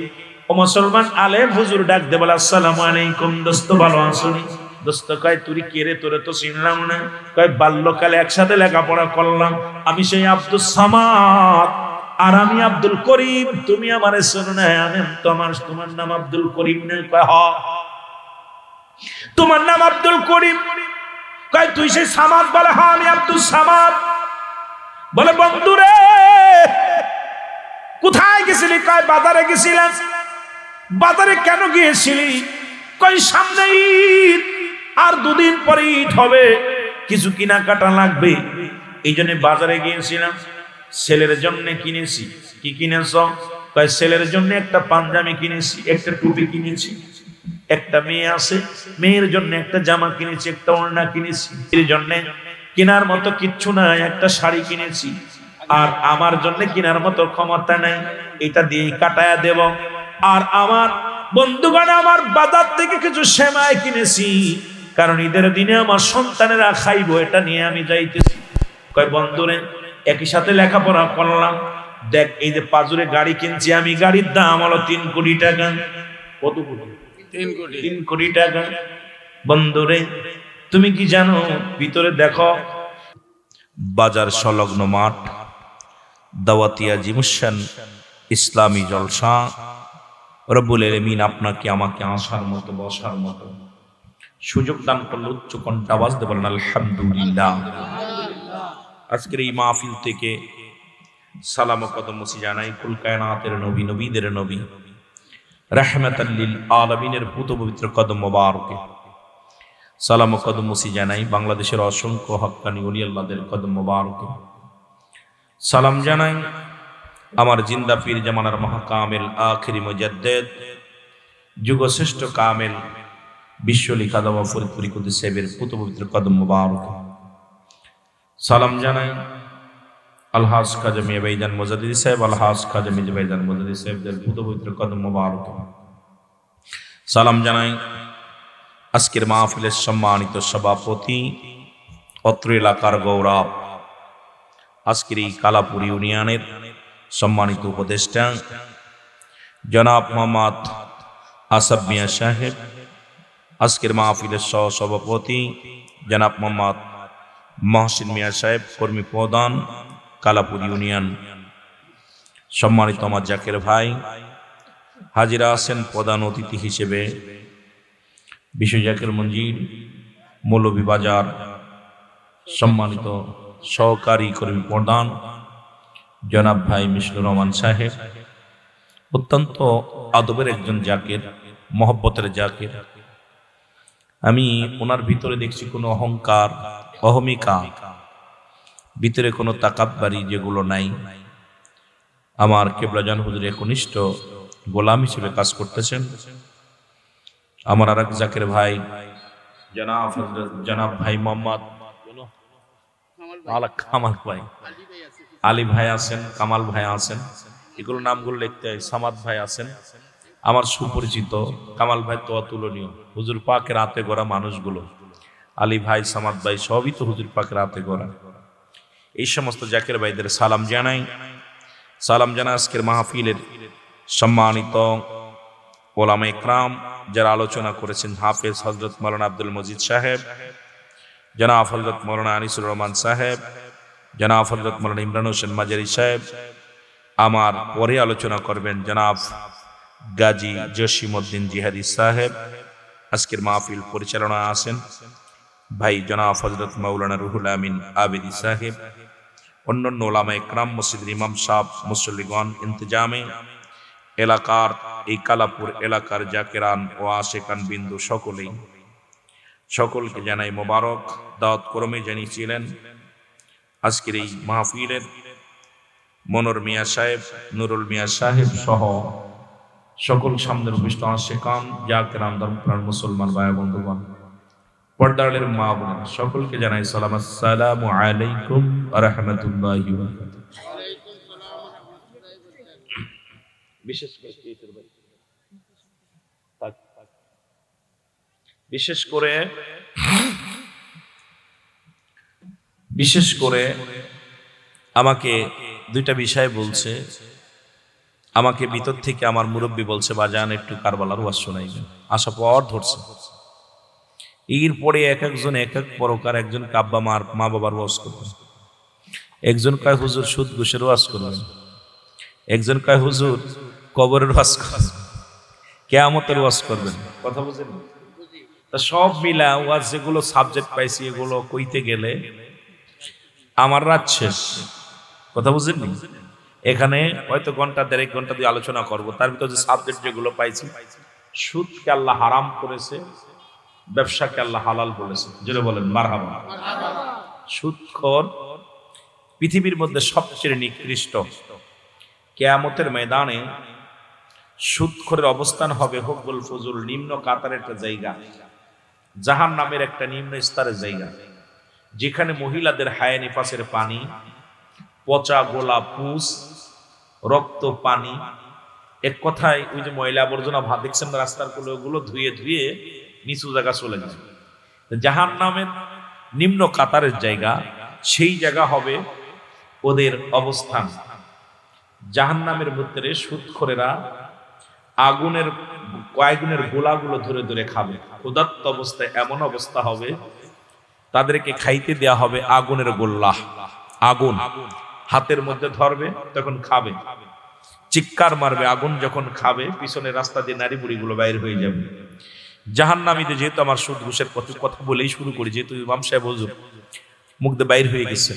ও মুসলমান আলেম হুজুর ডাক দে, বলে আসসালামু আলাইকুম দোস্ত, ভালো আছেন? দোস্ত কয়, তুই কে রে? তোরে তো চিনলাম না। কয়, বাল্যকালে একসাথে লেখাপড়া করলাম, আমি সেই আব্দুল সামাদ, আর আমি আব্দুল করিম। তুমি আমারে শোনো না? আমি তোমার নাম আব্দুল করিম না? কয়, হ, তোমার নাম আব্দুল করিম। কয়, তুই সেই সামাদ? বলে, হ্যাঁ আমি আব্দুল সামাদ। বলে, বন্ধু রে কোথায় গেছিলি? কয়, বাজারে গেছিলাম। বাজারে কেন গিয়েছিলি? কয়, সামনে ঈদ, আর 2 দিন পরে ঈদ হবে, কিছু কেনাকাটা লাগবে, এই জন্য বাজারে গিয়েছিলাম। ছেলের জন্য কিনেছি। কি কিনেছ? কয়, ছেলের জন্য একটা পাঞ্জাবি কিনেছি, একটা টুপি কিনেছি, একটা মেয়ে আছে, মেয়ের জন্য একটা জামা কিনেছি, একটা ওড়না কিনেছি, এর জন্য কেনার মতো কিচ্ছু নাই, একটা শাড়ি কিনেছি, আর আমার জন্য কেনার মতো ক্ষমতা নাই, এটা দিয়ে কাটায়া দেব। আর আমার বন্ধুগণ, আমার বাজার থেকে কিছু সেমাই কিনেছি, কারণ ঈদের দিনে আমার সন্তানেরা খাইবো, এটা নিয়ে আমি যাইতেছি। কয়, বন্ধুরে একই সাথে লেখাপড়া করলাম, দেখ এই যে পাজুরে গাড়ি কিনছি আমি, গাড়ির দাম হলো 3 কোটি টাকা। কত কোটি? 3 কোটি টাকা। বন্ধুরে তুমি কি জানো, ভিতরে দেখো, বাজার সংলগ্ন মাঠ, দাওয়াতিয়া জিমুসান ইসলামী জলসা, রব্বুল আলামিন আপনাকে আমাকে আসার মতো, বসার মতো সুযোগ দান করলে উচ্চ কণ্ঠে আওয়াজ দিয়ে বলেন আলহামদুলিল্লাহ। আজকের এই মাহফিল থেকে সালাম ও কদম মুছি জানাই কুল কায়নাতের নবী, নবীদের নবী, রাহমাতাল লিল আলামিনের পুত পবিত্র কদম মোবারকে সালাম ও কদম মুছি জানাই বাংলাদেশের অসংখ্য হক্কানি ওলি আল্লাহদের কদম মোবারকে সালাম জানাই আমার জিন্দা পীর জামানার মহাকামেল আখিরি মুজাদ্দিদ যুগশ্রেষ্ঠ কামেল বিশ্বলিখা দাওয়া ফরিদপুরি কুদ্দুস সাহেবের পুত পবিত্র কদম মোবারকে সালাম জানাই আলহাজ খাজা মিয়া ভাইজান মুজাদ্দিদি সাহেব, আলহাজ খাজা মিয়া ভাইজান মুজাদ্দিদি সাহেবদের পুত পবিত্র কদম মোবারকে সালাম জানাই আজকের মাহফিলের সম্মানিত সভাপতি, অত্র এলাকার গৌরব, আজকের এই কালাপুর ইউনিয়নের সম্মানিত উপদেষ্টা জনাব মোহাম্মদ আসফ মিয়া সাহেব, আজকের মাহফিলের সহ সভাপতি জনাব মোহাম্মদ মহসিন মিয়া সাহেব, কর্মী প্রধান কালাপুর ইউনিয়ন, সম্মানিত আমার জাকের ভাই, হাজিরা আছেন প্রধান অতিথি হিসেবে বিশ্ব জাকির মঞ্জিল মৌলভীবাজার সম্মানিত সহকারী কর্মী প্রধান জনাব ভাই মিশনুর রহমান সাহেব, অত্যন্ত আদবের একজন জাকির, মহব্বতের জাকির। আমি ওনার ভিতরে দেখছি কোনো অহংকার, অহমিকা, ভিতরে কোনো তাকাব্বারি যেগুলো নাই। আমার কেবলাজান হুজুর একনিষ্ঠ গোলাম হিসেবে কাজ করতেছেন। আমার আর এক জাকির ভাই জনাব ভাই মোহাম্মদ কামাল ভাই, আলী ভাই আছেন, কামাল ভাই আছেন, এগুলো নামগুলো লিখতে হয়। সামাদ ভাই আছেন, আমার সুপরিচিত। কামাল ভাই তো অতুলনীয়, হুজুর পাকের হাতে গড়া মানুষগুলো। আলী ভাই, সামাদ ভাই সবই তো হুজুর পাকের হাতে গড়া। এই সমস্ত জাকির ভাইদের সালাম জানাই। সালাম জানাই আজকের মাহফিলের সম্মানিত ওলামা ইকরাম যারা আলোচনা করেছেন, হাফেজ হযরত মাওলানা আব্দুল মজিদ সাহেব, জনাব হযরত মাওলানা আনিসুর রহমান সাহেব, জনাব হযরত মাওলানা ইমরান হোসেন মাজারি সাহেব। আমার পরে আলোচনা করবেন জনাব গাজী জসিমউদ্দিন জিহাদি সাহেব। আজকের মাহফিল পরিচালনা আছেন ভাই জনাব হযরত মাওলানা রুহুল আমিন আবেদি সাহেব। অন্যান্য ওলামা ইকরাম, মসজিদের ইমাম সাহেব, মুসল্লিগণ, ইন্তজামে এলাকার এই কালাপুর এলাকার জাকেরান ও আশেকান বিন্দু সকলকে জানাই মোবারক। দাওয়াত ক্রমে জানিয়েছিলেন আজকের এই মাহফিলের মনোর মিয়া সাহেব, নুরুল মিয়া সাহেব সহ সকল সামনের উপস্থিত আশেকান জাকেরান, ধর্মপ্রাণ মুসলমান ভাই বন্ধুগণ, পর্দারের মা বোন সকলকে জানাই সালাম, আসসালামু আলাইকুম ওয়া রাহমাতুল্লাহি ওয়া বারাকাতুহু। বিশেষ করে আমাকে দুইটা বিষয় বলছে। আমাকে ভিতর থেকে আমার মুরব্বী বলছে, বাজান একটু কারবালার ওয়াজ শোনাইবেন। আশা পর ধরছে। এরপরে এক একজন এক এক প্রকার, একজন কাব্বা মা বাবার ওয়াজ করবেন, একজন কয় হুজুর সুদ ঘুষের ওয়াজ করবেন, একজন কয় হুজুর কবরের ওয়াজ করবেন, কিয়ামতের ওয়াজ করবেন। কথা বুঝেন? তা সব মিলা ওয়াজ যেগুলো সাবজেক্ট পাইছি এগুলো কইতে গেলে আমার রাত শেষ। কথা বুঝেন? এখানে হয়তো ঘন্টা দেড়েক ঘন্টা দিয়ে আলোচনা করব। তার ভিতরে যে সাবজেক্ট যেগুলো পাইছি, সুদকে আল্লাহ হারাম করেছে, ব্যবসাকে আল্লাহ হালাল বলেছে। যেটা বলেন মারহাবা। সুদখোর পৃথিবীর মধ্যে সবচেয়ে নিকৃষ্ট। কিয়ামতের ময়দানে সুদখোরের অবস্থান হবে হুব্বুল ফুজুল, নিম্ন কাতারের একটা জায়গা, জাহান্নামের একটা নিম্ন স্তরের জায়গা, যেখানে মহিলাদের হায়া নিফাসের পানি, পচা গোলা পুষ, রক্ত পানি, এক কথায় ওই যে ময়লা আবর্জনা ভাত দেখছেন রাস্তার কোলে, ওগুলো ধুয়ে ধুয়ে নিচু জায়গা চলে যায়। জাহান্নামের নিম্ন কাতারের জায়গা, সেই জায়গা হবে ওদের অবস্থান। জাহান্নামের ভিতরে সুদখোরেরা আগুনের কয়েকগুণের গোলাগুলো ধরে ধরে খাবে। ক্ষুধার্ত অবস্থায় এমন অবস্থা হবে তাদেরকে খাইতে দেয়া হবে আগুনের গোল্লা। আগুন হাতের মধ্যে ধরবে, তখন খাবে, চিৎকার মারবে। আগুন যখন খাবে, পিছনে রাস্তা দিয়ে নারী বুড়িগুলো বাইর হয়ে যাবে। জাহান্নামীদের, যেহেতু আমার সুদ ঘুষের কথা বলেই শুরু করি, যেহেতু ইমাম সাহেব হুজুর মুখ দিয়ে বাইর হয়ে গেছে,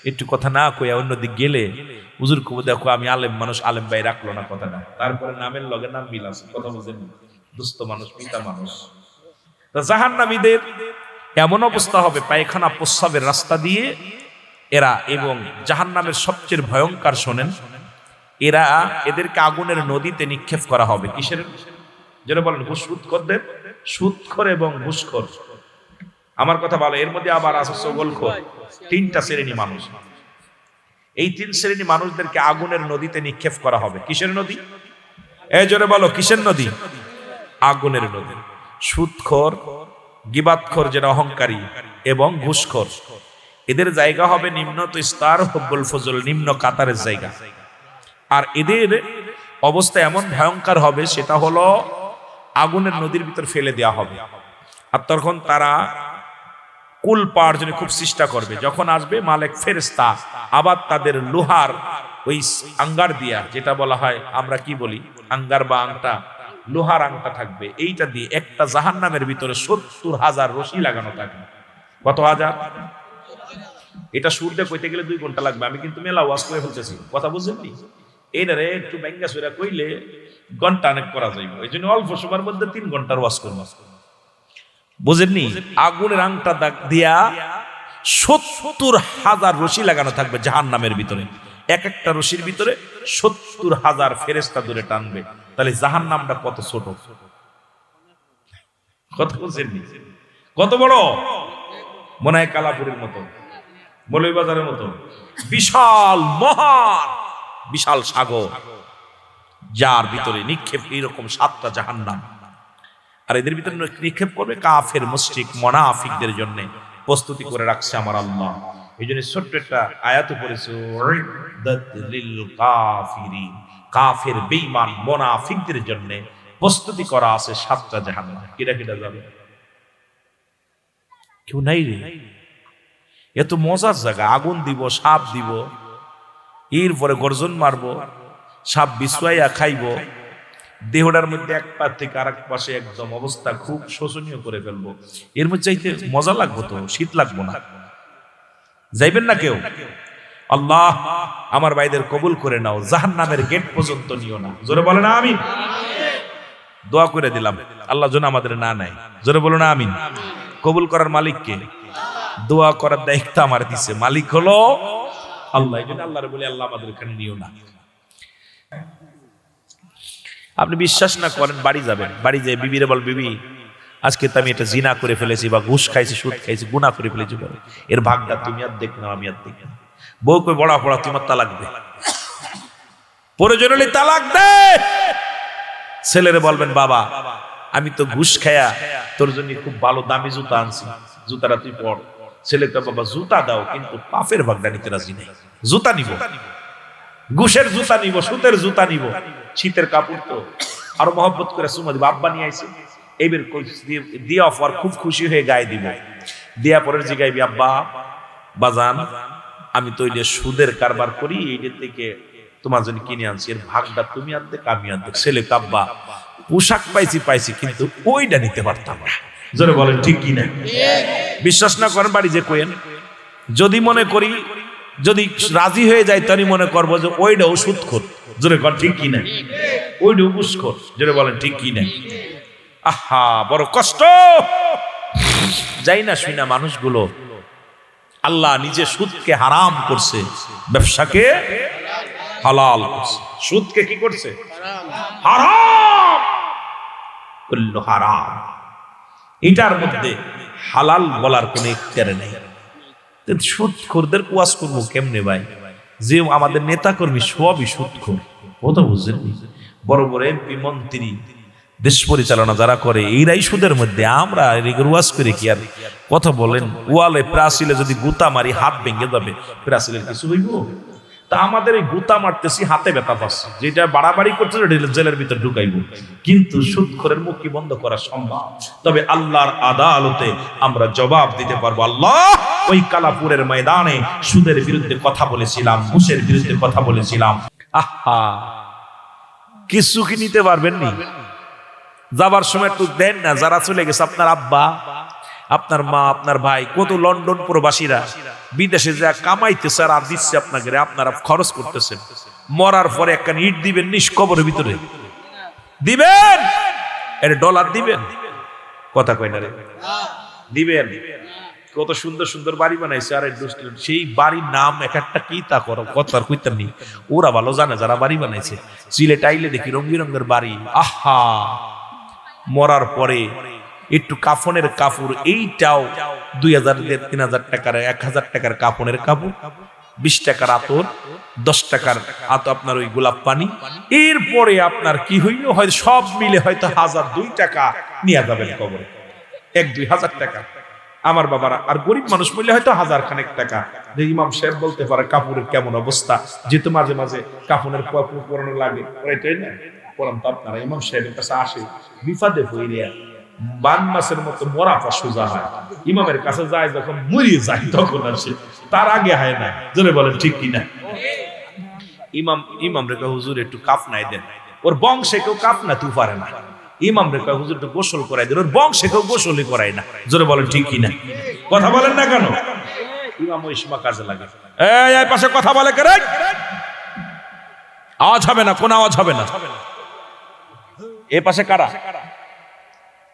একটু কথা না কইয়া অন্যদিক গেলে হুজুর কবু দেখো আমি আলেম মানুষ, আলেম ভাই রাখলো না কথাটা। তারপরে নামের লগে নাম মিল আছে। কথা বুঝেন? দুস্থ মানুষ, পিতা মানুষ। জাহান্নামীদের এমন অবস্থা হবে, পায়খানা প্রস্রাবের রাস্তা দিয়ে এরা, এবং জাহান্নামের সবচেয়ে ভয়ঙ্কর শোনেন, এরা এদেরকে আগুনের নদীতে নিক্ষেপ করা হবে। কিসের? যেটা বলেন সুদখোরদের, সুদখোর এবং ঘুষখোর। আমার কথা বলে, এর মধ্যে আবার আছে চগলখোর। তিনটা শ্রেণী মানুষ। এই তিন শ্রেণী মানুষদেরকে আগুনের নদীতে নিক্ষেপ করা হবে। কিসের নদী? এই জোরে বলো, কিসের নদী? আগুনের নদী। সুদখোর, গিবাতখোর যেটা অহংকারী, এবং ঘুষখোর, এদের জায়গা হবে নিম্ন স্তর, হুব্বুল ফুজুল, নিম্ন কাতারের জায়গা। আর এদের অবস্থা এমন ভয়ঙ্কর হবে, সেটা হলো আগুনের নদীর ভিতর ফেলে দেওয়া হবে। আর তখন তারা কুল পাওয়ার জন্য খুব চেষ্টা করবে। যখন আসবে মালেক ফেরেশতা, আবার তাদের লোহার ওই আঙ্গার দিয়া, যেটা বলা হয়, আমরা কি বলি আঙ্গার বা আংটা, লোহার আংটা থাকবে, এইটা দিয়ে একটা জাহান্নামের ভিতরে 70,000 রশি লাগানো থাকবে। কত হাজার? এটা সুরটা কইতে গেলে 2 ঘন্টা লাগবে। আমি কিন্তু মেলা ওয়াজ করে ফেলতেছি, কথা বুঝছেননি? এইটারে একটু ব্যাঙ্গা সইরা কইলে ঘন্টা অনেক করা যাইব। এই জন্য অল্প সময়ের মধ্যে 3 ঘন্টার ওয়াজ করব, বুঝেননি? আগুনের আংটা দাগ দিয়া 70,000 রশি লাগানো থাকবে জাহান্নামের ভিতরে। এক একটা রশির ভিতরে 70,000 ফেরেশতা ধরে টানবে। তাহলে জাহান্নামটা কত ছোট, কত বুঝেননি? কত বড়? মনে হয় কালাপুরের মতো, মৌলভীবাজারের মতো বিশাল মহান বিশাল সাগর, যার ভিতরে নিক্ষেপ এইরকম 7টা জাহান্নাম। আর এদের ভিতরে নিক্ষেপ করবে কাফের, মুশরিক, মুনাফিকদের জন্য প্রস্তুতি করে রাখছে আমার আল্লাহ। এই জন্য ছোট্ট একটা আয়াত পড়েছে, উইদ্দাত লিল কাফিরিন, কাফের, বেঈমান, মুনাফিকদের জন্য প্রস্তুতি করা আছে 7টা জাহান্নাম। কিরা কিরা যাবে? কেউ নাই রে। এত মজার জায়গা, আগুন দিব, সাপ দিব, এরপরে গর্জন মারবো, সাপ বিছুয়াইয়া খাইব, দেহটার মধ্যে এক পা থেকে আরেক পাশে একদম অবস্থা খুব শোচনীয় করে ফেলবো। এর মধ্যে চাইতে মজা লাগবো তো, শীত লাগবো না? যাইবেন না কেউ? আল্লাহ আমার ভাইদের কবুল করে নাও, জাহান্নামের গেট পর্যন্ত নিও না। জোরে বলে না আমিন। দোয়া করে দিলাম আল্লাহ যেন আমাদের না নেয়। জোরে বলো না আমিন। কবুল করার মালিক কে? দোয়া করার দায়িত্ব আমার দিছে, মালিক হলো আল্লাহ। এই জন্য আল্লাহরে বলে আল্লাহ আমাদের এখানে নিও না। আপনি বিশ্বাস না করেন, বাড়ি যাবেন, বাড়ি যেয়ে বিবিরে বল, বিবি আজকে তো আমি এটা জিনা করে ফেলেছি, বা ঘুষ খাইছি, সুদ খাইছি, গুনাহ করে ফেলেছি, এর ভাগটা তুমি আর দেখ না, আমি আর দেখ না। বউ কই বড়া পড়া তোমার তালাক দে, প্রয়োজন হলে তালাক দে। ছেলেরে বলবেন, বাবা আমি তো ঘুষ খায়া তোর জন্য খুব ভালো দামি জুতা আনছি, জুতাটা তুই পর। ছেলেকে, বাবা জুতা দাও কিন্তু পাপের ভাগটা নিতে রাজি নেই। জুতা নিব, ঘুষের জুতা নিব, সুতের জুতা নিব, শীতের কাপড় তো আরো মহব্বত করে সুমা দিব। আব্বা নিয়ে আইছে, এইবার দিয়া পর খুব খুশি হয়ে গায়ে দিব। দিয়া পরের জিগাইবি, আব্বা বাজান আমি তো এই যে সুদের কারবার করি, এইটার থেকে তোমার জন্য কিনে আনছি, এর ভাগটা তুমি আনতে, আমি আনতে। ছেলে, কাব্বা পোশাক পাইছি কিন্তু ওইটা নিতে পারতাম না। জোরে বলেন ঠিক কি না? বিশ্বাস না করেন বাড়ি যে কোয়েন, যদি মনে করি, যদি রাজি হয়ে যায় তাহলে মনে করবো যে ওইটাও সুদখোর। জোরে কর ঠিক কি না? ওইটাও ঘুষখোর। জোরে বলেন ঠিক কি না? আহা বড় কষ্ট। যাই না শুই না মানুষগুলো, আল্লাহ নিজে সুদকে হারাম করছে, ব্যবসাকে হালাল করছে। সুদকে কি করছে? হারাম করলো, হারাম। এটার মধ্যে হালাল বলার কোনো ইখতিয়ার নেই। সুদখোরদের ওয়াজ করবো কেমনে ভাই? যে আমাদের নেতা কর্মী সবই সুদখোর, ও তো বুঝছেন। বড় বড় এমপি, মন্ত্রী, দেশ পরিচালনা যারা করে, এইরাই সুদের মধ্যে। আমরা ওয়াজ করে কি আর কথা বলেন? ওয়ালে প্রাচীলে যদি গুতা মারি হাত ভেঙে যাবে, প্রাচীলের কিছু হইব? তা আমাদের এই গুতা মারতেছি, হাতে ব্যথা পাচ্ছে, যেটা বাড়াবাড়ি করছে জেলের ভিতর ঢুকাইব। কিন্তু সুদখোরের মুখ কি বন্ধ করা সম্ভব? তবে আল্লাহর আদালতে আমরা জবাব দিতে পারবো। আল্লাহ ওই কালাপুরের ময়দানে সুদের বিরুদ্ধে কথা বলেছিলাম, ঘুষের বিরুদ্ধে কথা বলেছিলাম। আহা কিছু কি নিতে পারবেন নি? যাবার সময় একটু দেন না। যারা চলে গেছে, আপনার আব্বা, আপনার মা, আপনার ভাই, কত লন্ডন প্রবাসীরা বিদেশে যা কামাইতেছে আর দিচ্ছে আপনাকে, আপনারা খরচ করতেছেন। মরার পরে একটা ইট দিবেন নিষ্কবরের ভিতরে, দিবেন এটা ডলার দিবেন, কথা কয় না রে, দিবেন। কত সুন্দর সুন্দর বাড়ি বানাইছে, আর সেই বাড়ির নাম এক একটা কি তা করো, কথার কইতাম নি, ওরা ভালো জানে যারা বাড়ি বানাইছে। সিলেট আইলে দেখি রং বেরঙের বাড়ি। আহা মরার পরে একটু কাফনের কাপড়, এইটাও 2000 3000 টাকার, 1000 টাকার কাফনের কাপড়, 20 টাকার আতর, 10 টাকার আপনার ওই গোলাপ পানি। এরপরে আপনার কি হইল, হয়তো সব মিলে হয়তো 1002 টাকা নিয়ে যাবেন কবরে, 1-2 হাজার টাকা। আমার বাবারা, আর গরিব মানুষ বললে হয়তো 1000 খানেক টাকা। যে ইমাম সাহেব বলতে পারে কাপড়ের কেমন অবস্থা, যেহেতু মাঝে মাঝে কাফনের কাপড় পরানো লাগে, ওইটাই না পরান তো আপনারা। ইমাম সাহেবের কাছে আসে বিপদে পড়িয়া, বান মাসের মতো মরা পা সোজা হয়। ইমামের কাছে যায় যখন মরিয়ে যায় তখন আসে, তার আগে হয় না। জোরে বলেন ঠিক কিনা? ইমাম রেখা, হুজুর একটু কাফনাই দেন। ওর বংশে কেউ কাফনা তু পারে না, ইমাম রে কয় হুজুর তো গোসল করাই দিল, ওর বংশে কেউ গোসলই করায় না। জোরে বলেন ঠিক কিনা? কথা বলেন না কেন? ইমাম ওই সময় কাজে লাগে। এই পাশে কথা বলে করে আওয়াজ হবে না, কোন আওয়াজ হবে না। এ পাশে কারা?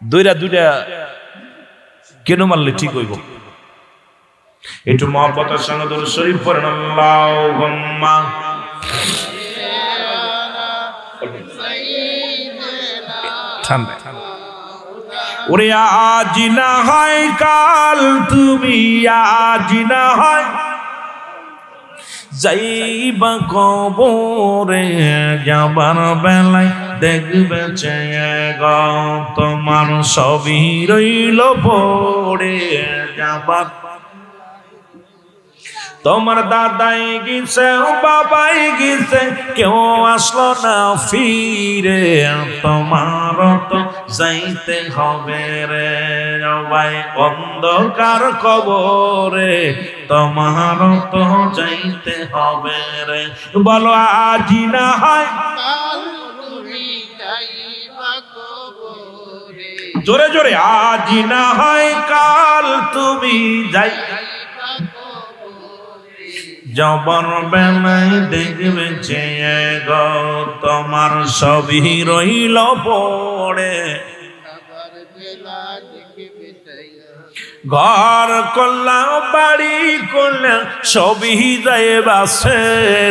দুইটা কেন মারলে ঠিক হইব? একটু মহব্বতের সঙ্গে দরুদ শরীফ পড়েন। আল্লাহুম্মা ঠান্ডা। ওরে আজ না হয় কাল, তুমি আজ না হয় যাইবা কবরে, যাবার বেলায় দেখবে চেয়ে গো তোমার সবই রইল পড়ে। যাবার তোমার দাদাই গেছে, বাবাই গেছে, কেউ আসলো না ফিরে, তোমার তো যাইতে হবে রে ভাই অন্ধকার কবরে, তোমার তো যাইতে হবে রে। বলো আজ না হয়, জোরে জোরে, আজ না হয় কাল তুমি যাই, জবর বেলায় দেখবে চেয়ে গো তোমার সবই রইল পড়ে। ঘর করলাম বাড়ি করলাম সবই যাইবা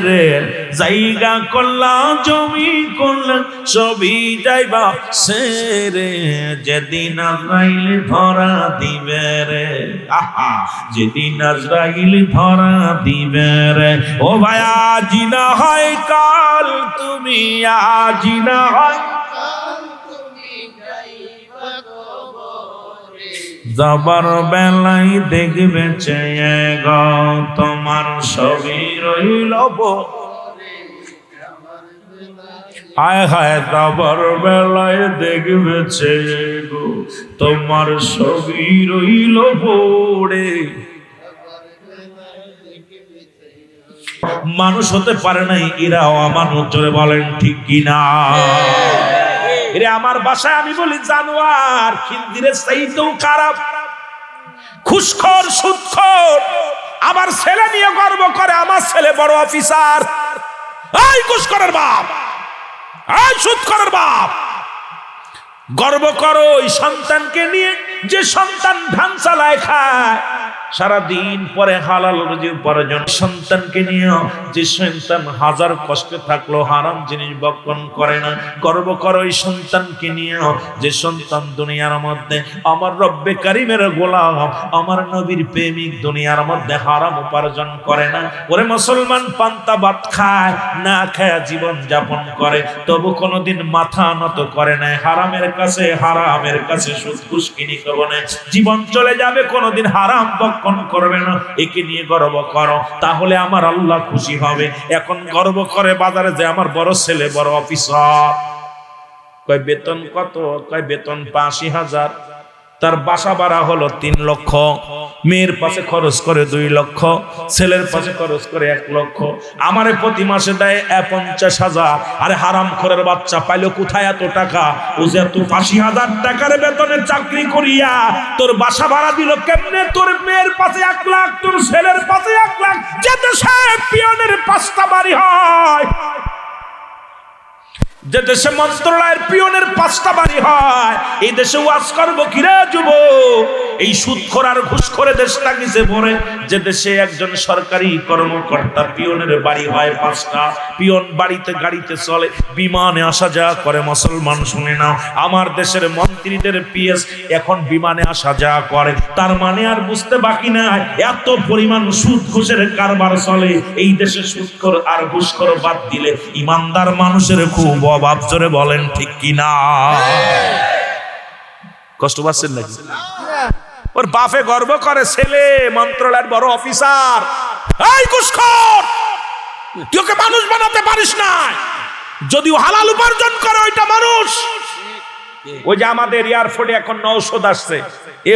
রে, জায়গা করলাম জমি করলাম সবই যাইবা রে, যেদিন আজরাইল ধরা দিবে রে, আহা যেদিন আজরাইল ধরা দিবে রে। ও ভাই আজ না হয় কাল, তুমি আজ না হয় যাবার বেলায় দেখবে চেয়ে গো তোমার সবই রইল হায় হায়, যাবার বেলায় দেখবে চেয়ে গো তোমার সবই রইল পড়ে। মানুষ হতে পারে নাই, এরাও মানুষ। জোরে বলেন ঠিক কিনা? এরে আমার বাসায় আমি বলি জানোয়ার, খিন্দিরের চাইতেও খারাপ, খুশখোর সুদখোর। আমার ছেলে নিয়ে গর্ব করে, আমার ছেলে বড় অফিসার। এই খুশখোরের বাপ, এই সুদখোরের বাপ, গর্ব করো ওই সন্তানকে নিয়ে, যে সন্তান ধান চালায় খায়, সারাদিন পরে হালাল রুজি উপার্জন। সন্তানকে নিয়ে যে সন্তান হাজার কষ্টে থাকলো হারাম জিনিস ভক্ষণ করে না, গর্ব করো ওই সন্তানকে নিয়ে যে সন্তান দুনিয়ার মধ্যে আমার রব্বে কারিমের গোলাম, আমার নবীর প্রেমিক, দুনিয়ার মধ্যে হারাম উপার্জন করে না। ওরে মুসলমান পান্তা ভাত খায়, না খায় জীবন যাপন করে, তবু কোনোদিন মাথা নত করে না হারামের কাছে, হারামের কাছে সুদ ঘুষকিনি করবে না, জীবন চলে যাবে, কোনোদিন হারাম ভক্ষণ করবে না। একে নিয়ে গর্ব করো, তাহলে আমার আল্লাহ খুশি হবে। এখন গর্ব করে বাজারে যে আমার বড় ছেলে বড় অফিসার, কয় বেতন কত? কয় বেতন ৮৫,০০০। তার বাসা ভাড়া হলো ৩ লক্ষ, মেয়ের পাশে খরচ করে ২ লক্ষ, ছেলের পাশে খরচ করে ১ লক্ষ, আমারে প্রতি মাসে দেয় ৫০,০০০। আরে হারামখোরের বাচ্চা পাইলো কোথায় এত টাকা? ও যে এত ৮০,০০০ টাকার বেতনের চাকরি করিয়া তোর বাসা ভাড়া দিল কেমনে? তোর মেয়ের পাশে ১ লাখ, তোর ছেলের পাশে ১ লাখ, যে দেশে পিয়নের ৫টা বাড়ি হয়, যে দেশে মন্ত্রণালয়ের পিয়নের ৫টা বাড়ি হয়, এই দেশে ওয়াজ করবো কিরে যুবক? এই সুদখোর আর ঘুষখোরে দেশটা কিসে পড়ে? যে দেশে একজন সরকারি কর্মকর্তা পিয়নের বাড়ি হয় ৫টা, পিয়ন বাড়িতে গাড়িতে চলে, বিমানে আসা যাওয়া করে। মুসলমান শুনে নাও, আমার দেশের মন্ত্রীদের পিএস এখন বিমানে আসা যাওয়া করে। তার মানে আর বুঝতে বাকি নাই এত পরিমাণ সুদ ঘুষের কারবার চলে এই দেশে। সুদখোর আর ঘুষখোর বাদ দিলে ইমানদার মানুষের খুব অভাব। জোরে বলেন ঠিক কিনা? কষ্ট পাচ্ছেন নাকি? ওর বাপে গর্ব করে ছেলে মন্ত্রণালয়ের বড় অফিসার। এই ঘুষখোর, তুই ওকে মানুষ বানাতে পারিস না। যদিও হালাল উপার্জন করে ওইটা মানুষ। ওই যে আমাদের এয়ারপোর্টে এখন নৌসদ আসছে, এ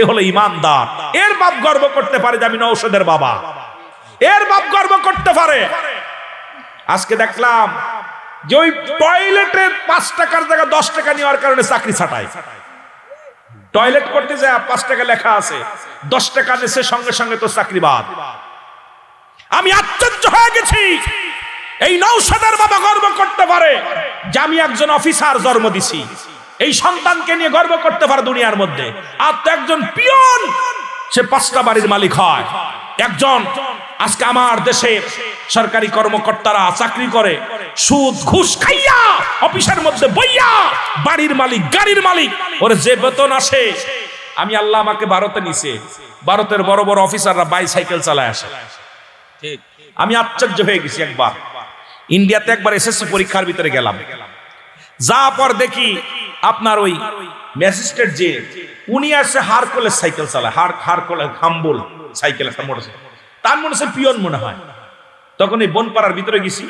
হলো ইমানদার। এর বাপ গর্ব করতে পারে যে আমি নৌসদের বাবা, এর বাপ গর্ব করতে পারে। আজকে দেখলাম যে ওই টয়লেটের 5 টাকার জায়গায় 10 টাকা নেওয়ার কারণে চাকরি ছাঁটায়। টয়লেট করতে যায় 5 টাকা লেখা আছে, 10 টাকা নিচ্ছে সঙ্গে সঙ্গে তো চাকরি বাদ। আমি আশ্চর্য হয়ে গেছি, এই নওশাদের বাবা গর্ব করতে পারে যে আমি একজন অফিসার জন্ম দিছি, এই সন্তানকে নিয়ে গর্ব করতে পারে দুনিয়ার মধ্যে। আর তো একজন পিয়ন, সে 5টা বাড়ির মালিক হয়। একজন আজকে আমার দেশের সরকারি কর্মকর্তারা চাকরি করে সুদ ঘুষ খাইয়া অফিসের মধ্যে বইয়া, বাড়ির মালিক গাড়ির মালিক, ওর যে বেতন আসে। আমি আল্লাহ আমাকে ভারতে নিছে, ভারতের বড় বড় অফিসাররা বাইসাইকেল চালায় আসে। আমি আশ্চর্য হয়ে গেছি। একবার ইন্ডিয়াতে একবার এসএসসি পরীক্ষার ভিতরে গেলাম, যা পর দেখি আপনার ওই ম্যাজিস্ট্রেট যে উনি আসে হারকুলেস সাইকেল চালায়, হারকুলেস হাম্বল সাইকেল, একটা মোটরসাইকেল, তার মনে হচ্ছে পিয়ন মনে হয়। তখন এই বনপাড়ার ভিতরে গেছি,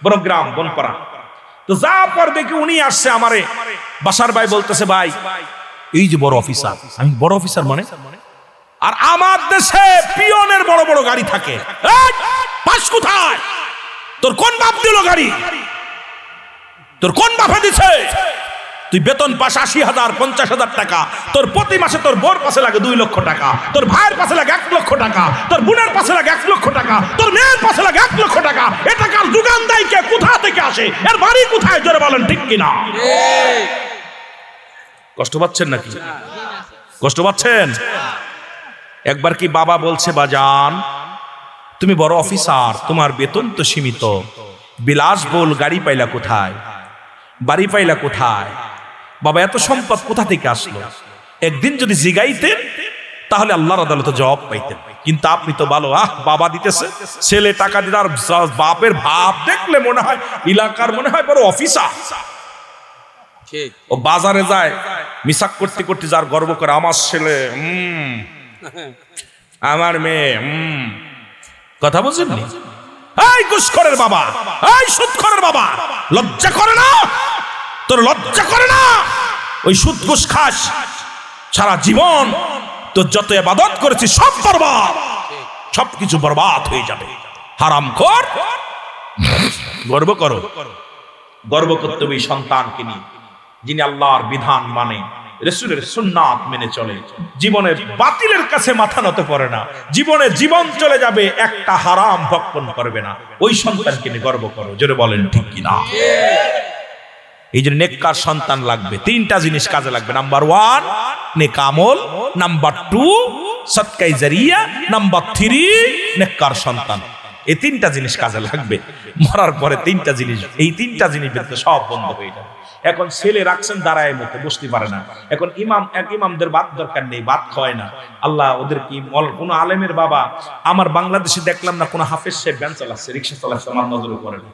বড় গ্রাম বনপাড়া। তো যা পর দেখি উনি আসছে আমারে বাসার ভাই বলতেছে, ভাই এই যে বড় অফিসার। আমি বড় অফিসার মানে? আর আমার দেশে পিয়নের বড় বড় গাড়ি থাকে। পাস কোথায়? তোর কোন বাপ দিল গাড়ি? তোর কোন বাপে দিছে? তুই বেতন পাস 80,000 50,000 টাকা, তোর প্রতি মাসে তোর বোর পাশে লাগে 2 লক্ষ টাকা, তোর ভাইয়ের পাশে লাগে 1 লক্ষ টাকা, তোর বোনের পাশে লাগে 1 লক্ষ টাকা, তোর মেয়ের পাশে লাগে 1 লক্ষ টাকা। এ টাকার যোগান দেয় কে? কোথা থেকে আসে? এর বাড়ি কোথায়? জোরে বলেন ঠিক কিনা? কষ্ট পাচ্ছেন নাকি? কষ্ট পাচ্ছেন? একবার কি বাবা বলছে, বাজান তুমি বড় অফিসার, তোমার বেতন তো সীমিত, বিলাসবহুল গাড়ি পাইলা কোথায়? বাড়ি পাইলা কোথায়? বাবা এত সম্পদ কোথা থেকে আসলো? একদিন যদি জিগাইতেন তাহলে আল্লাহর আদালতে জবাব পাইতেন। কিন্তু আপনি তো ভালো, বাবা দিতেছে, ছেলে টাকা দিতে, আর বাপের ভাব দেখলে মনে হয় এলাকার মনে হয় বড় অফিসার। ও বাজারে যায় মিসাক করতে করতে যার গর্ব করে, আমার ছেলে, আমার মেয়ে, কথা বুঝেন? এই ঘুষখোরের বাবা, এই সুদখোরের বাবা, লজ্জা করে না? তোর লজ্জা করে না? ওই সুদ ঘুষ খাস, সারা জীবন তোর যত ইবাদত করেছিস সব বরবাদ, সবকিছু বরবাদ হয়ে যাবে। হারামখোর। গর্ব করো, গর্ব করতে হবে সন্তানকে নিয়ে, যিনি আল্লাহর বিধান মানে, রাসূলের সুন্নাত মেনে চলে, জীবনের বাতিলের কাছে মাথা নত করে না, জীবনে জীবন চলে যাবে একটা হারাম ভক্ষণ করবে না। ওই সন্তানকে নিয়ে গর্ব করো। জোরে বলেন ঠিক কিনা? এই জন্য নেককার সন্তান লাগবে। 3টা জিনিস কাজে লাগবে। নাম্বার 1 নেক আমল, নাম্বার 2 সদকায়ে জারিয়া, নাম্বার 3 নেককার সন্তান। এই 3টা জিনিস কাজে লাগবে। মরার পরে 3টা জিনিস, এই 3টা জিনিস বেঁধে সব বন্ধ হয়ে যাবে। এখন ছেলে রাখছেন দাঁড়ায় মতো, বসতে পারে না। এখন ইমামদের বাদ দরকার নেই, বাদ খাওয়ায় না। আল্লাহ ওদের কি কোন আলেমের বাবা, আমার বাংলাদেশে দেখলাম না কোন হাফেজ সাহেব ভ্যান চালাচ্ছে, রিক্সা চালাচ্ছে, আমার নজরে পড়ে না।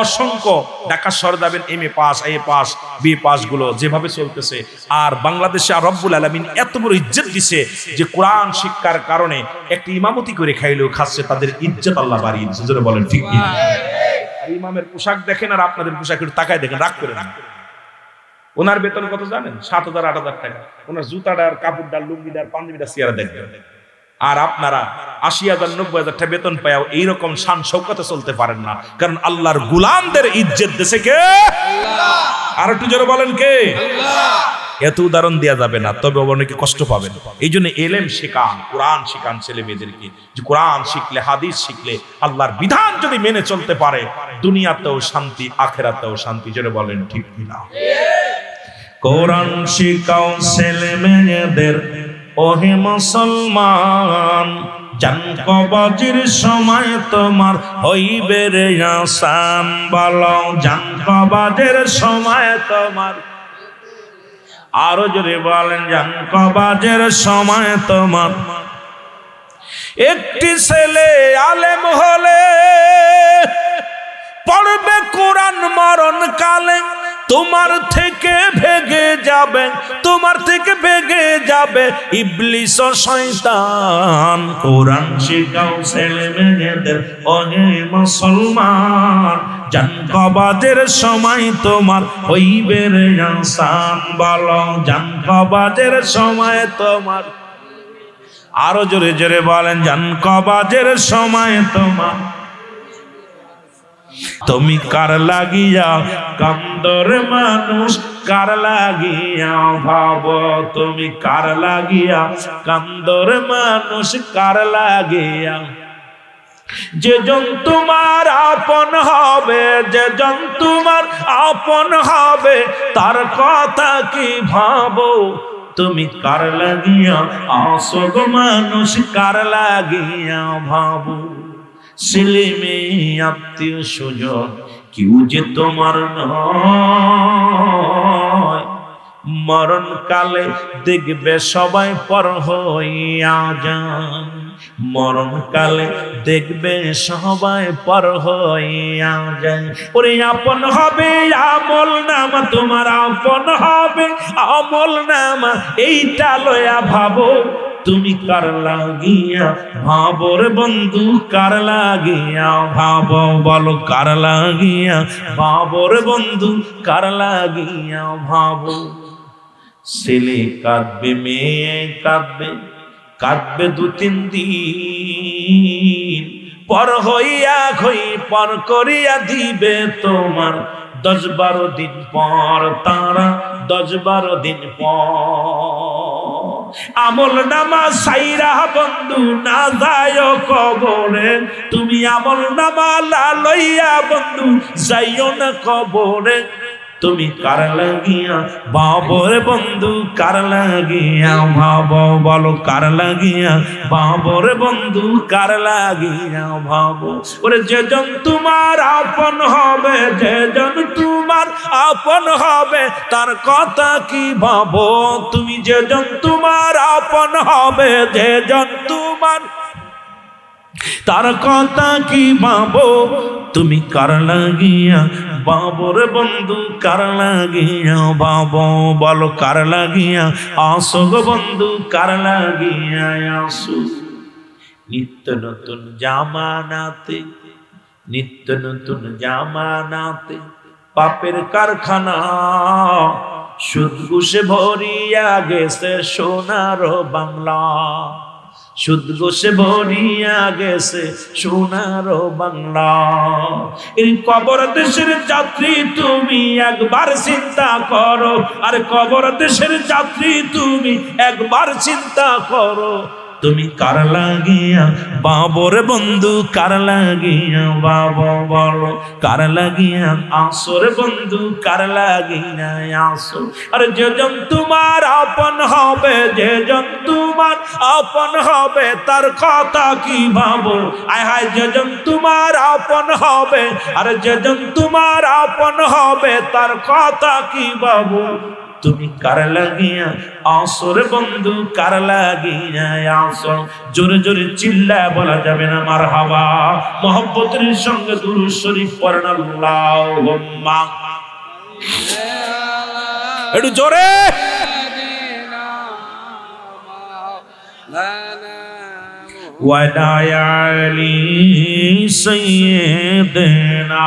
অসংখ্য ঢাকা শহরে যাবেন MA pass, A pass, B pass গুলো যেভাবে চলতেছে। আর বাংলাদেশে আর রব্বুল আলামিন এত বড় ইজ্জত দিছে যে কোরআন শিক্ষার কারণে একটি ইমামতি করে খাইলেও খাচ্ছে, তাদের ইজ্জত আল্লাহ বাড়িয়ে দিচ্ছে। জোরে বলেন ঠিক কি? আর ইমামের পোশাক দেখেন আর আপনাদের পোশাক একটু তাকায় দেখেন, রাগ করে না। ওনার বেতন কত জানেন? 7,000 8,000 টাকা। ওনার জুতাটার, কাপড়টার, লুঙ্গিটার, পাঞ্জাবিটার চেয়ারে দেখবেন। আর আপনারা 80,000 90,000 টাকা বেতন পাও এইরকম শান শৌকতে চলতে পারেন না, কারণ আল্লাহর গোলামদের ইজ্জত দেশে কে? আল্লাহ। আর একটু জোরে বলেন কে? আল্লাহ। এত উদাহরণ দেওয়া যাবে না, তবে অনেকে কষ্ট পাবেন। এই জন্য এলেম শেখান, কোরআন শেখান ছেলে মেয়েদেরকে, যে কোরআন শিখলে, হাদিস শিখলে, আল্লাহর বিধান যদি মেনে চলতে পারে, দুনিয়াতেও শান্তি, আখেরাতেও শান্তি। জোরে বলেন ঠিক কিনা? কোরআন শিখাও ছেলে মেয়েদের, ওহে মুসলমান, জান কবজের সময় তোমার হইবে রে আসান। বলো জান কবজের সময় তোমার, আরো জোরে বলেন, জান কবজের সময় তোমার। একটি ছেলে আলেম হলে পড়বে কোরআন মরণ কালে, তোমার থেকে ভেগে যাবে, তোমার থেকে ভেগে যাবে ইবলিস ও শয়তান। কোরআন শিখাও ছেলে মেয়েদের, ওহে মুসলমান, জান কবজের সময় তোমার হইবে রে আসান। বলো জান কবজের সময় তোমার, আরো জোরে জোরে বলেন, জান কবজের সময় তোমার। তুমি কার লাগিয়া কান্দর মানুষ, কার লাগিয়া ভাবো, তুমি কার লাগিয়া কান্দর মানুষ, কার লাগিয়া। যেজন তোমার আপন হবে, যেজন তোমার আপন হবে, তার কথা কি ভাবো, তুমি কার লাগিয়া আসো গো মানুষ, কার লাগিয়া ভাবো। ছেলে মেয়ে আত্মীয় স্বজন কেউ যে তোমার নয়, মরণ কালে দেখবে সবাই পর হইয়া যান, মরণ কালে দেখবে সবাই পর হইয়া যায়। ওরে আপন হবে আমল নামা, তোমার আপন হবে আমল নামা, এইটা লয়া ভাবো, তুমি কার লাগিয়া ভাবো রে বন্ধু, কার লাগিয়া ভাবো, বলো কার লাগিয়া ভাবো রে বন্ধু, কার লাগিয়া ভাবো। ছেলে কাঁদবে, মেয়ে কাঁদবে, কাঁদবে 2-3 দিন, পর হইয়া হই পর করিয়া দিবে তোমার 10-12 দিন পর, তারা 10-12 দিন পর। আমল নামা সাইরা বন্ধু না যায় কবরে, তুমি আমল নামা লইয়া বন্ধু যাইও না কবরে। তুমি কার লাগিয়া ভাবো রে বন্ধু, কার লাগিয়া ভাবো, বলো কার লাগিয়া ভাবো রে বন্ধু, কার লাগিয়া ভাবো। ওরে যেজন তোমার আপন হবে, যেজন তোমার আপন হবে, তার কথা কি ভাবো, তুমি যেজন তোমার আপন হবে, যেজন তোমার, তার কথা কি ভাবো, তুমি কার লাগিয়া বাবর বন্ধু, কার লাগিয়া বাবো, বলো কার লাগিয়া আসো গো বন্ধু, কার লাগিয়া আসো। নিত্য নতুন জামানাতে, নিত্য নতুন জামানাতে পাপের কারখানা, সুদ ঘুষে ভরিয়া গেছে সোনার বাংলা, সুদ ঘুষে ভরিয়া গেছে সোনার বাংলা। এই কবর দেশের যাত্রী তুমি একবার চিন্তা করো, আর কবর দেশের যাত্রী তুমি একবার চিন্তা করো, তুমি কার লাগিয়া বাবর বন্ধু, কার লাগিয়া বাবা, বলো কার লাগিয়া আসর বন্ধু, কার লাগিয়া আসো। আর যেজন তোমার আপন হবে, যেজন তোমার আপন হবে, তার কথা কি ভাবো, আয় হায় যেজন তোমার আপন হবে, আর যেজন তোমার আপন হবে, তার কথা কি ভাবো, তুমি কার লাগিয়া আসর বন্ধু, কার লাগিয়া আসো। জোরে জোরে চিল্লায় বলা যাবে না মারহাবা, মুহাব্বতের সঙ্গে দুরূদ শরীফ পড়েন আল্লাহুম্মা, একটু জোরে। ওয়া আলি সাইয়্যিদিনা